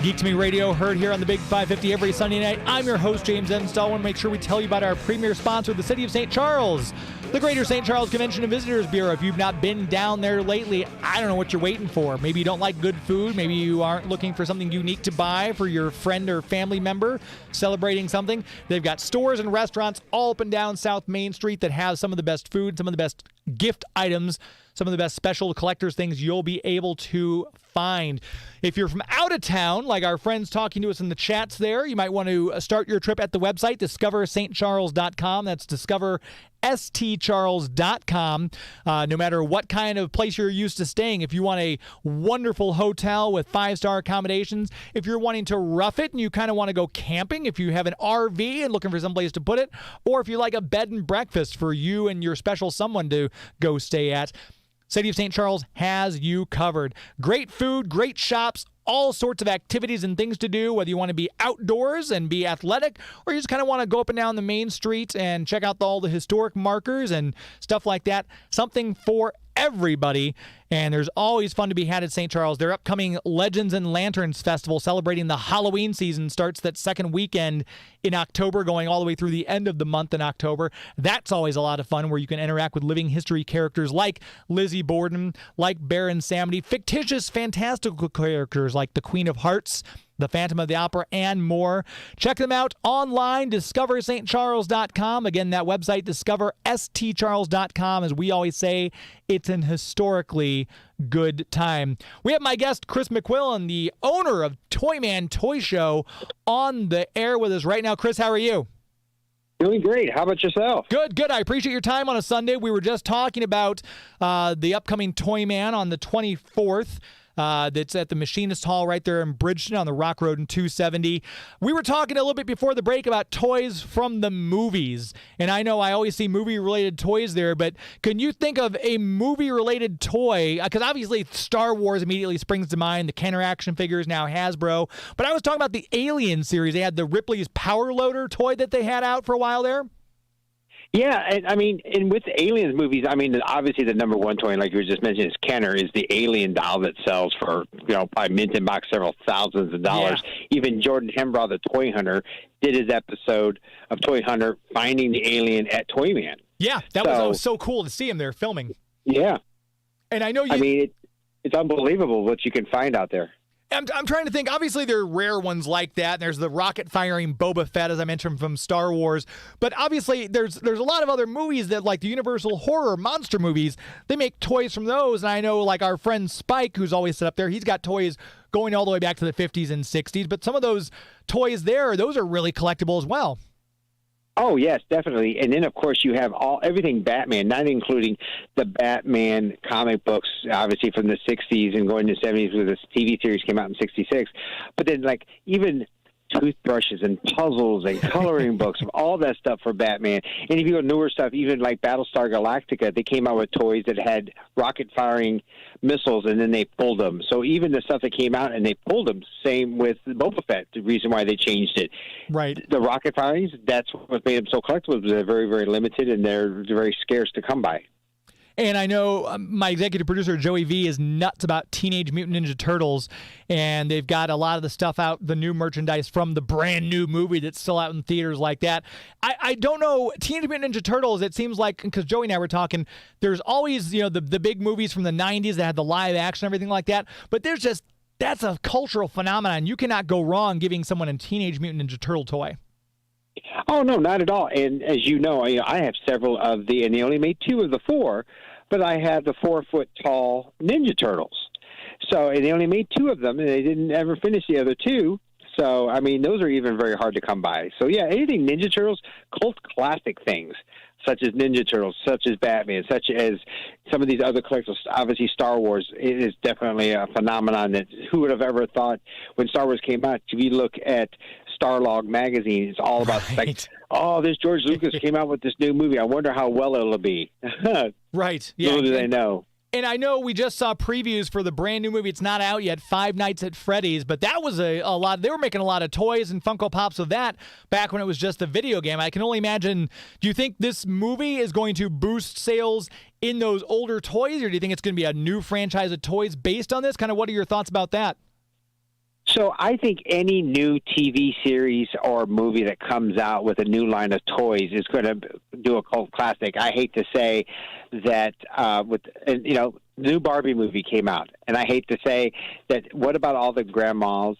[SPEAKER 1] Geek to Me Radio, heard here on the Big 550 every Sunday night. I'm your host, James Enstall. I want to make sure we tell you about our premier sponsor, the City of St. Charles, the Greater St. Charles Convention and Visitors Bureau. If you've not been down there lately, I don't know what you're waiting for. Maybe you don't like good food. Maybe you aren't looking for something unique to buy for your friend or family member celebrating something. They've got stores and restaurants all up and down South Main Street that have some of the best food, some of the best gift items, some of the best special collectors things you'll be able to find. If you're from out of town, like our friends talking to us in the chats there, you might want to start your trip at the website, discoverstcharles.com. That's discoverstcharles.com. No matter what kind of place you're used to staying, if you want a wonderful hotel with 5-star accommodations, if you're wanting to rough it and you kind of want to go camping, if you have an RV and looking for someplace to put it, or if you like a bed and breakfast for you and your special someone to go stay at, City of St. Charles has you covered. Great food, great shops, all sorts of activities and things to do, whether you want to be outdoors and be athletic, or you just kind of want to go up and down the main street and check out all the historic markers and stuff like that. Something for everybody, and there's always fun to be had at St. Charles. Their upcoming Legends and Lanterns Festival celebrating the Halloween season starts that second weekend in October, going all the way through the end of the month in October. That's always a lot of fun, where you can interact with living history characters like Lizzie Borden, like Baron Samedi, fictitious fantastical characters like the Queen of Hearts, the Phantom of the Opera, and more. Check them out online, discoverstcharles.com. Again, that website, discoverstcharles.com. As we always say, it's an historically good time. We have my guest, Chris McQuillen, the owner of Toyman Toy Show, on the air with us right now. Chris, how are you?
[SPEAKER 15] Doing great. How about yourself?
[SPEAKER 1] Good, good. I appreciate your time on a Sunday. We were just talking about the upcoming Toyman on the 24th. that's at the Machinist Hall right there in Bridgeton on the Rock Road in 270. We were talking a little bit before the break about toys from the movies, and I know I always see movie-related toys there, but can you think of a movie-related toy? Because obviously Star Wars immediately springs to mind, the Kenner action figures, now Hasbro, but I was talking about the Alien series. They had the Ripley's Power Loader toy that they had out for a while there.
[SPEAKER 15] Yeah, and I mean, and with the Aliens movies, I mean, obviously the number one toy, like you were just mentioning, is Kenner, is the Alien doll that sells for, probably mint in box several thousands of dollars. Yeah. Even Jordan Hembraw, the Toy Hunter, did his episode of Toy Hunter finding the alien at Toyman.
[SPEAKER 1] Yeah, that was so cool to see him there filming.
[SPEAKER 15] Yeah.
[SPEAKER 1] And I know you...
[SPEAKER 15] I mean, it's unbelievable what you can find out there.
[SPEAKER 1] I'm trying to think. Obviously, there are rare ones like that. There's the rocket-firing Boba Fett, as I mentioned, from Star Wars. But obviously, there's a lot of other movies that, like the Universal horror monster movies, they make toys from those. And I know, like, our friend Spike, who's always set up there, he's got toys going all the way back to the 50s and 60s. But some of those toys there, those are really collectible as well.
[SPEAKER 15] Oh, yes, definitely. And then, of course, you have everything Batman, not including the Batman comic books, obviously from the 60s and going to the 70s where this TV series came out in 66. But then, like, even toothbrushes and puzzles and coloring books, all that stuff for Batman. And if you go newer stuff, even like Battlestar Galactica, they came out with toys that had rocket-firing missiles, and then they pulled them. So even the stuff that came out and they pulled them, same with Boba Fett, the reason why they changed it.
[SPEAKER 1] Right.
[SPEAKER 15] The rocket firings, that's what made them so collectible. They're very, very limited, and they're very scarce to come by.
[SPEAKER 1] And I know my executive producer, Joey V, is nuts about Teenage Mutant Ninja Turtles, and they've got a lot of the stuff out, the new merchandise from the brand new movie that's still out in theaters like that. I don't know, Teenage Mutant Ninja Turtles, it seems like, because Joey and I were talking, there's always, the big movies from the 90s that had the live action and everything like that, but that's a cultural phenomenon. You cannot go wrong giving someone a Teenage Mutant Ninja Turtle toy.
[SPEAKER 15] Oh, no, not at all. And as you know, I have several of and they only made 2 of the 4, but I have the 4-foot-tall Ninja Turtles. So, and they only made 2 of them, and they didn't ever finish the other 2. So, I mean, those are even very hard to come by. So, yeah, anything Ninja Turtles, cult classic things, such as Ninja Turtles, such as Batman, such as some of these other collectibles, obviously Star Wars, it is definitely a phenomenon that who would have ever thought when Star Wars came out. If you look at Starlog magazine, it's all about this George Lucas came out with this new movie. I wonder how well it'll be.
[SPEAKER 1] Right. Yeah.
[SPEAKER 15] Little do they know.
[SPEAKER 1] And I know we just saw previews for the brand new movie. It's not out yet, Five Nights at Freddy's, but that was a lot. They were making a lot of toys and Funko Pops of that back when it was just a video game. I can only imagine, do you think this movie is going to boost sales in those older toys, or do you think it's going to be a new franchise of toys based on this? Kind of what are your thoughts about that?
[SPEAKER 15] So I think any new TV series or movie that comes out with a new line of toys is going to do a cult classic. I hate to say that the new Barbie movie came out, and I hate to say that what about all the grandpas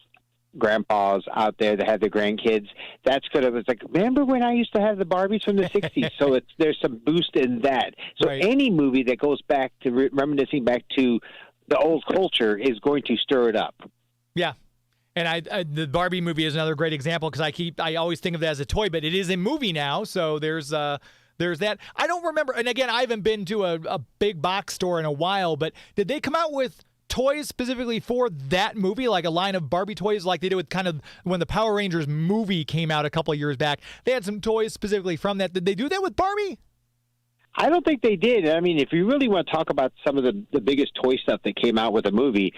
[SPEAKER 15] out there that have their grandkids? That's going to, it's like, remember when I used to have the Barbies from the 60s? So there's some boost in that. So any movie that goes back to reminiscing back to the old culture is going to stir it up.
[SPEAKER 1] Yeah. And the Barbie movie is another great example because I always think of that as a toy, but it is a movie now, so there's that. I don't remember, and again, I haven't been to a big box store in a while, but did they come out with toys specifically for that movie, like a line of Barbie toys like they did with kind of when the Power Rangers movie came out a couple of years back? They had some toys specifically from that. Did they do that with Barbie?
[SPEAKER 15] I don't think they did. I mean, if you really want to talk about some of the biggest toy stuff that came out with a movie,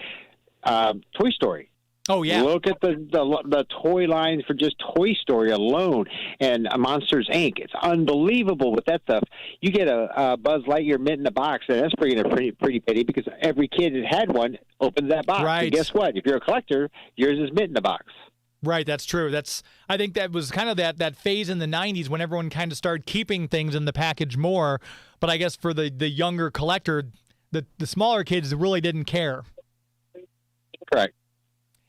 [SPEAKER 15] Toy Story.
[SPEAKER 1] Oh, yeah.
[SPEAKER 15] Look at the toy lines for just Toy Story alone and Monsters, Inc. It's unbelievable with that stuff. You get a Buzz Lightyear mint in a box, and that's bringing a pretty penny because every kid that had one opened that box.
[SPEAKER 1] Right.
[SPEAKER 15] And guess what? If you're a collector, yours is mint in a box.
[SPEAKER 1] Right, that's true. I think that was kind of that phase in the 90s when everyone kind of started keeping things in the package more. But I guess for the younger collector, the smaller kids really didn't care.
[SPEAKER 15] Correct.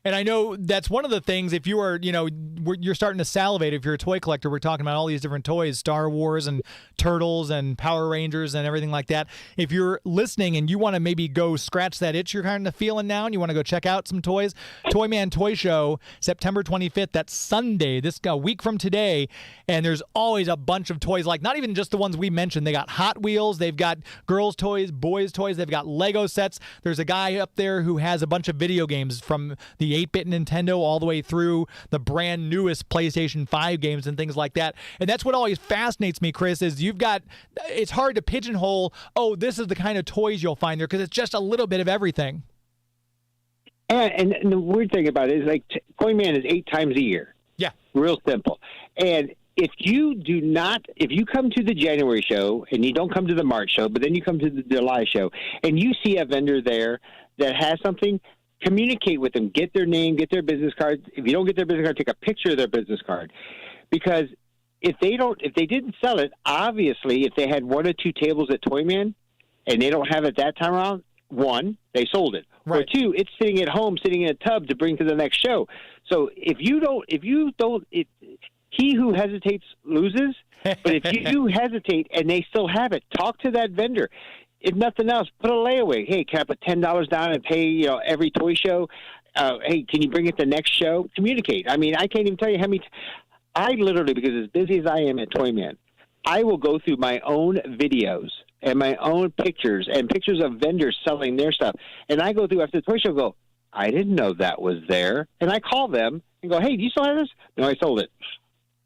[SPEAKER 1] And I know that's one of the things, if you are, you're starting to salivate, if you're a toy collector, we're talking about all these different toys, Star Wars and Turtles and Power Rangers and everything like that. If you're listening and you want to maybe go scratch that itch you're kind of feeling now and you want to go check out some toys, Toyman Toy Show, September 25th, that's Sunday, this a week from today, and there's always a bunch of toys, like not even just the ones we mentioned. They got Hot Wheels, they've got girls' toys, boys' toys, they've got Lego sets. There's a guy up there who has a bunch of video games from the 8-bit Nintendo all the way through the brand newest PlayStation 5 games and things like that. And that's what always fascinates me, Chris, is it's hard to pigeonhole, this is the kind of toys you'll find there, because it's just a little bit of everything.
[SPEAKER 15] And the weird thing about it is, like, Toyman is 8 times a year.
[SPEAKER 1] Yeah.
[SPEAKER 15] Real simple. And if you come to the January show and you don't come to the March show, but then you come to the July show and you see a vendor there that has something, communicate with them, get their name, get their business card. If you don't get their business card, take a picture of their business card. Because if they didn't sell it, obviously, if they had 1 or 2 tables at Toyman and they don't have it that time around, 1, they sold it. Right. Or 2, it's sitting at home, sitting in a tub to bring to the next show. So he who hesitates loses. But if you hesitate and they still have it, talk to that vendor. If nothing else, put a layaway. Hey, can I put $10 down and pay every toy show? Hey, can you bring it the next show? Communicate. I mean, I can't even tell you how many. I literally, because as busy as I am at Toyman, I will go through my own videos and my own pictures and pictures of vendors selling their stuff. And I go through after the toy show, go, I didn't know that was there. And I call them and go, hey, do you still have this? No, I sold it.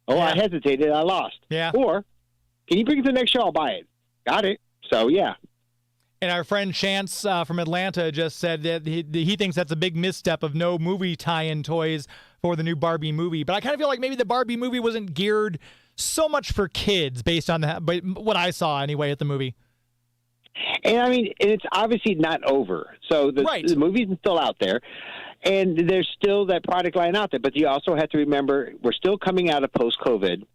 [SPEAKER 15] Oh, yeah. I hesitated. I lost.
[SPEAKER 1] Yeah.
[SPEAKER 15] Or, can you bring it to the next show? I'll buy it. Got it. So, yeah.
[SPEAKER 1] And our friend Chance from Atlanta just said that he thinks that's a big misstep of no movie tie-in toys for the new Barbie movie. But I kind of feel like maybe the Barbie movie wasn't geared so much for kids based on what I saw anyway at the movie.
[SPEAKER 15] And I mean, it's obviously not over. So the movie's still out there. And there's still that product line out there. But you also have to remember, we're still coming out of post-COVID.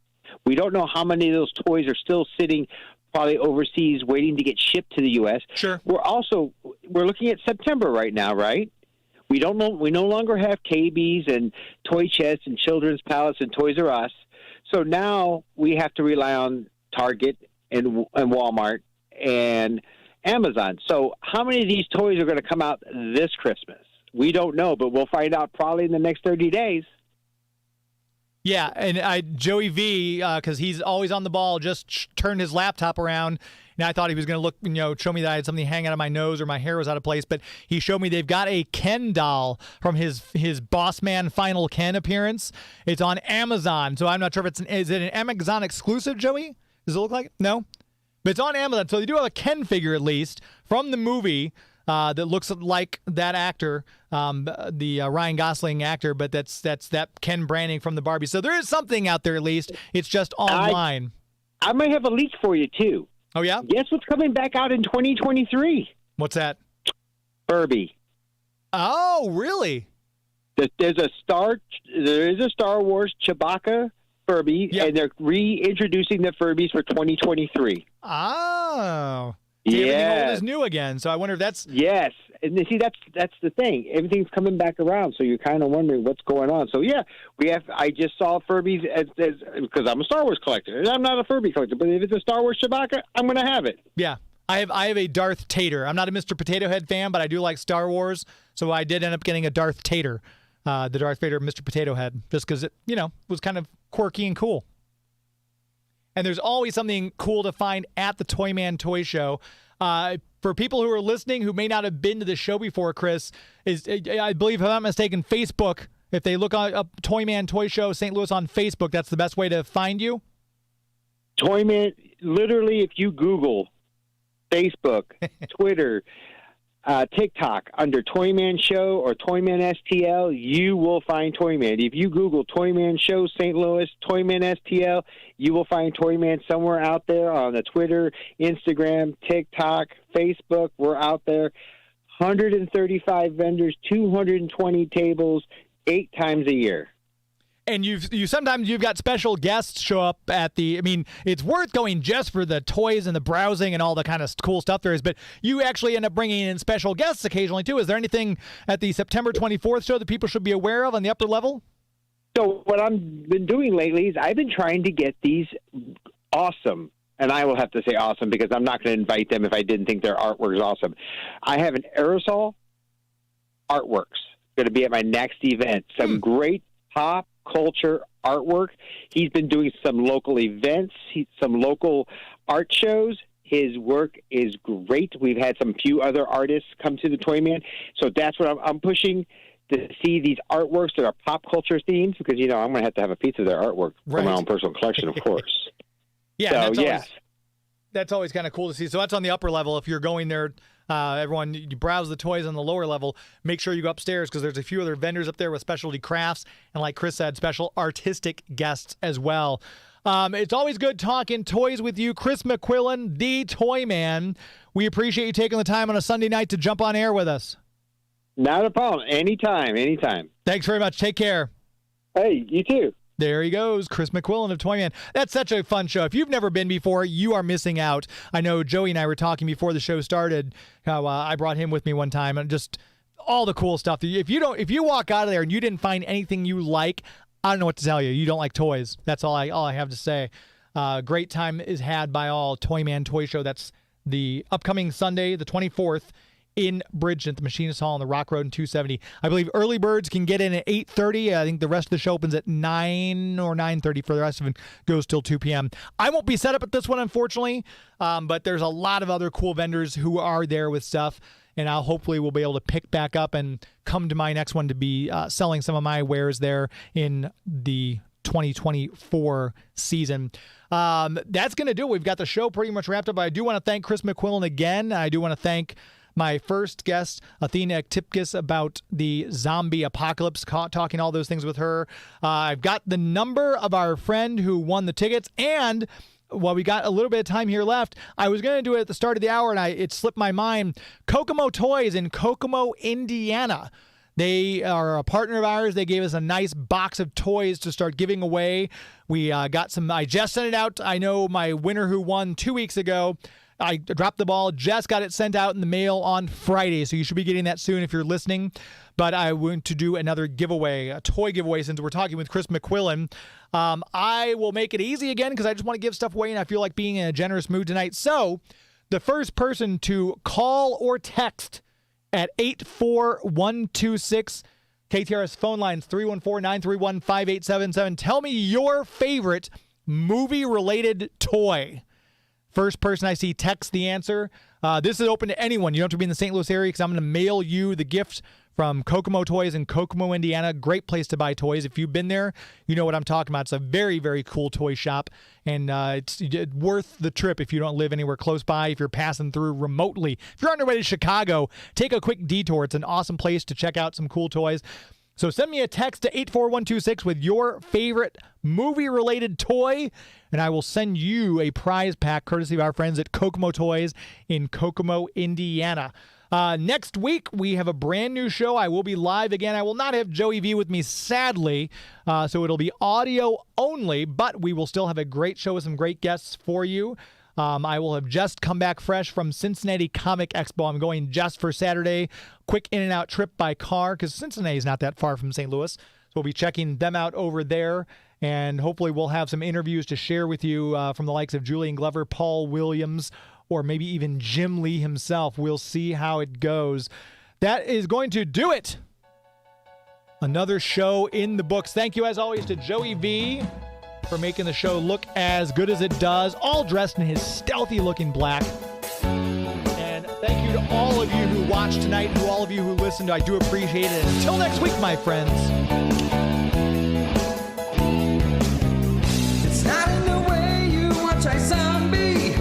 [SPEAKER 15] We don't know how many of those toys are still sitting probably overseas waiting to get shipped to the U.S.
[SPEAKER 1] Sure.
[SPEAKER 15] We're looking at September right now, right? We no longer have KBs and Toy Chests and Children's Palace and Toys R Us. So now we have to rely on Target and Walmart and Amazon. So how many of these toys are going to come out this Christmas? We don't know, but we'll find out probably in the next 30 days.
[SPEAKER 1] Yeah, and Joey V, because he's always on the ball, just turned his laptop around, and I thought he was going to look, show me that I had something hanging out of my nose or my hair was out of place, but he showed me they've got a Ken doll from his Boss Man Final Ken appearance. It's on Amazon, so I'm not sure if is it an Amazon exclusive, Joey? Does it look like it? No? But it's on Amazon, so they do have a Ken figure at least from the movie. That looks like that actor, the Ryan Gosling actor, but that's that Ken branding from the Barbie. So there is something out there at least. It's just online.
[SPEAKER 15] I might have a leak for you too.
[SPEAKER 1] Oh yeah?
[SPEAKER 15] Guess what's coming back out in 2023?
[SPEAKER 1] What's that?
[SPEAKER 15] Furby.
[SPEAKER 1] Oh, really?
[SPEAKER 15] There is a Star Wars Chewbacca Furby, and they're reintroducing the Furbies for 2023.
[SPEAKER 1] Oh. Everything old is new again, so I wonder if that's...
[SPEAKER 15] Yes, and see, that's the thing. Everything's coming back around, so you're kind of wondering what's going on. So, yeah, I just saw Furbies because I'm a Star Wars collector, and I'm not a Furby collector, but if it's a Star Wars Chewbacca, I'm going to have it.
[SPEAKER 1] Yeah, I have a Darth Tater. I'm not a Mr. Potato Head fan, but I do like Star Wars, so I did end up getting a Darth Tater, the Darth Vader Mr. Potato Head, just because it, was kind of quirky and cool. And there's always something cool to find at the Toyman Toy Show. For people who are listening who may not have been to the show before, Chris, I believe, if I'm not mistaken, Facebook. If they look up Toyman Toy Show St. Louis on Facebook, that's the best way to find you?
[SPEAKER 15] Toyman, literally, if you Google Facebook, Twitter, TikTok under Toyman Show or Toyman STL, you will find Toyman. If you Google Toyman Show St. Louis, Toyman STL, you will find Toyman somewhere out there on the Twitter, Instagram, TikTok, Facebook. We're out there. 135 vendors, 220 tables, 8 times a year.
[SPEAKER 1] And you sometimes you've got special guests show up at the. I mean, it's worth going just for the toys and the browsing and all the kind of cool stuff there is. But you actually end up bringing in special guests occasionally too. Is there anything at the September 24th show that people should be aware of on the upper level?
[SPEAKER 15] So what I've been doing lately is I've been trying to get these awesome, and I will have to say awesome because I'm not going to invite them if I didn't think their artwork is awesome. I have an aerosol artworks going to be at my next event. Some great pop culture artwork. He's been doing some local events, some local art shows. His work is great. We've had some few other artists come to the Toyman. So that's what I'm pushing, to see these artworks that are pop culture themes, because, I'm going to have a piece of their artwork for my own personal collection, of course.
[SPEAKER 1] Yeah, so, that's always kind of cool to see. So that's on the upper level. If you're going there, everyone, you browse the toys on the lower level. Make sure you go upstairs because there's a few other vendors up there with specialty crafts. And like Chris said, special artistic guests as well. It's always good talking toys with you. Chris McQuillen, the Toyman. We appreciate you taking the time on a Sunday night to jump on air with us.
[SPEAKER 15] Not a problem. Anytime.
[SPEAKER 1] Thanks very much. Take care.
[SPEAKER 15] Hey, you too.
[SPEAKER 1] There he goes, Chris McQuillen of Toyman. That's such a fun show. If you've never been before, you are missing out. I know Joey and I were talking before the show started how I brought him with me one time, and just all the cool stuff. If you walk out of there and you didn't find anything you like, I don't know what to tell you. You don't like toys. That's all I have to say. Great time is had by all. Toyman Toy Show. That's the upcoming Sunday, the 24th. In Bridgeton at the Machinist Hall on the Rock Road in 270. I believe early birds can get in at 8:30. I think the rest of the show opens at 9 or 9:30. For the rest of it goes till 2 p.m. I won't be set up at this one, unfortunately, but there's a lot of other cool vendors who are there with stuff, and I'll hopefully will be able to pick back up and come to my next one to be selling some of my wares there in the 2024 season. That's going to do it. We've got the show pretty much wrapped up. I do want to thank Chris McQuillen again. I do want to thank my first guest, Athena Aktipis, about the zombie apocalypse, talking all those things with her. I've got the number of our friend who won the tickets, and while we got a little bit of time here left, I was going to do it at the start of the hour, and it slipped my mind. Kokomo Toys in Kokomo, Indiana. They are a partner of ours. They gave us a nice box of toys to start giving away. We got some. I just sent it out. I know my winner who won 2 weeks ago, I dropped the ball, just got it sent out in the mail on Friday, so you should be getting that soon if you're listening. But I want to do another giveaway, a toy giveaway, since we're talking with Chris McQuillen. I will make it easy again because I just want to give stuff away, and I feel like being in a generous mood tonight. So the first person to call or text at 84126, KTRS phone lines 314-931-5877. Tell me your favorite movie-related toy. First person I see text the answer. This is open to anyone. You don't have to be in the St. Louis area because I'm going to mail you the gift from Kokomo Toys in Kokomo, Indiana. Great place to buy toys. If you've been there, you know what I'm talking about. It's a very, very cool toy shop, and it's worth the trip if you don't live anywhere close by, if you're passing through remotely. If you're on your way to Chicago, take a quick detour. It's an awesome place to check out some cool toys. So send me a text to 84126 with your favorite movie-related toy, and I will send you a prize pack courtesy of our friends at Kokomo Toys in Kokomo, Indiana. Next week, we have a brand new show. I will be live again. I will not have Joey V with me, sadly, so it'll be audio only, but we will still have a great show with some great guests for you. I will have just come back fresh from Cincinnati Comic Expo. I'm going just for Saturday. Quick in and out trip by car because Cincinnati is not that far from St. Louis. So we'll be checking them out over there. And hopefully we'll have some interviews to share with you from the likes of Julian Glover, Paul Williams, or maybe even Jim Lee himself. We'll see how it goes. That is going to do it. Another show in the books. Thank you, as always, to Joey V for making the show look as good as it does, all dressed in his stealthy-looking black. And thank you to all of you who watched tonight and to all of you who listened. I do appreciate it. Until next week, my friends.
[SPEAKER 2] It's not in the way you watch a zombie.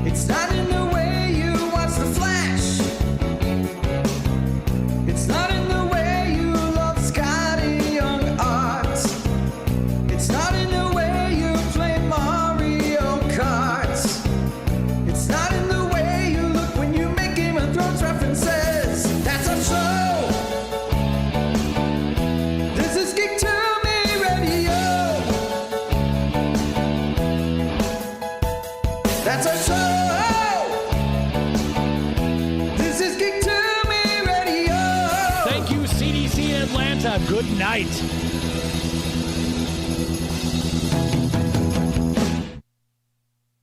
[SPEAKER 2] It's not in the way you watch The Flash. It's not in the way you love Scotty Young art. It's not in the way you play Mario Kart. It's not in the way you look when you make Game of Thrones references. That's a show. That's our show. This is Geek to Me Radio.
[SPEAKER 1] Thank you, CDC in Atlanta. Good night.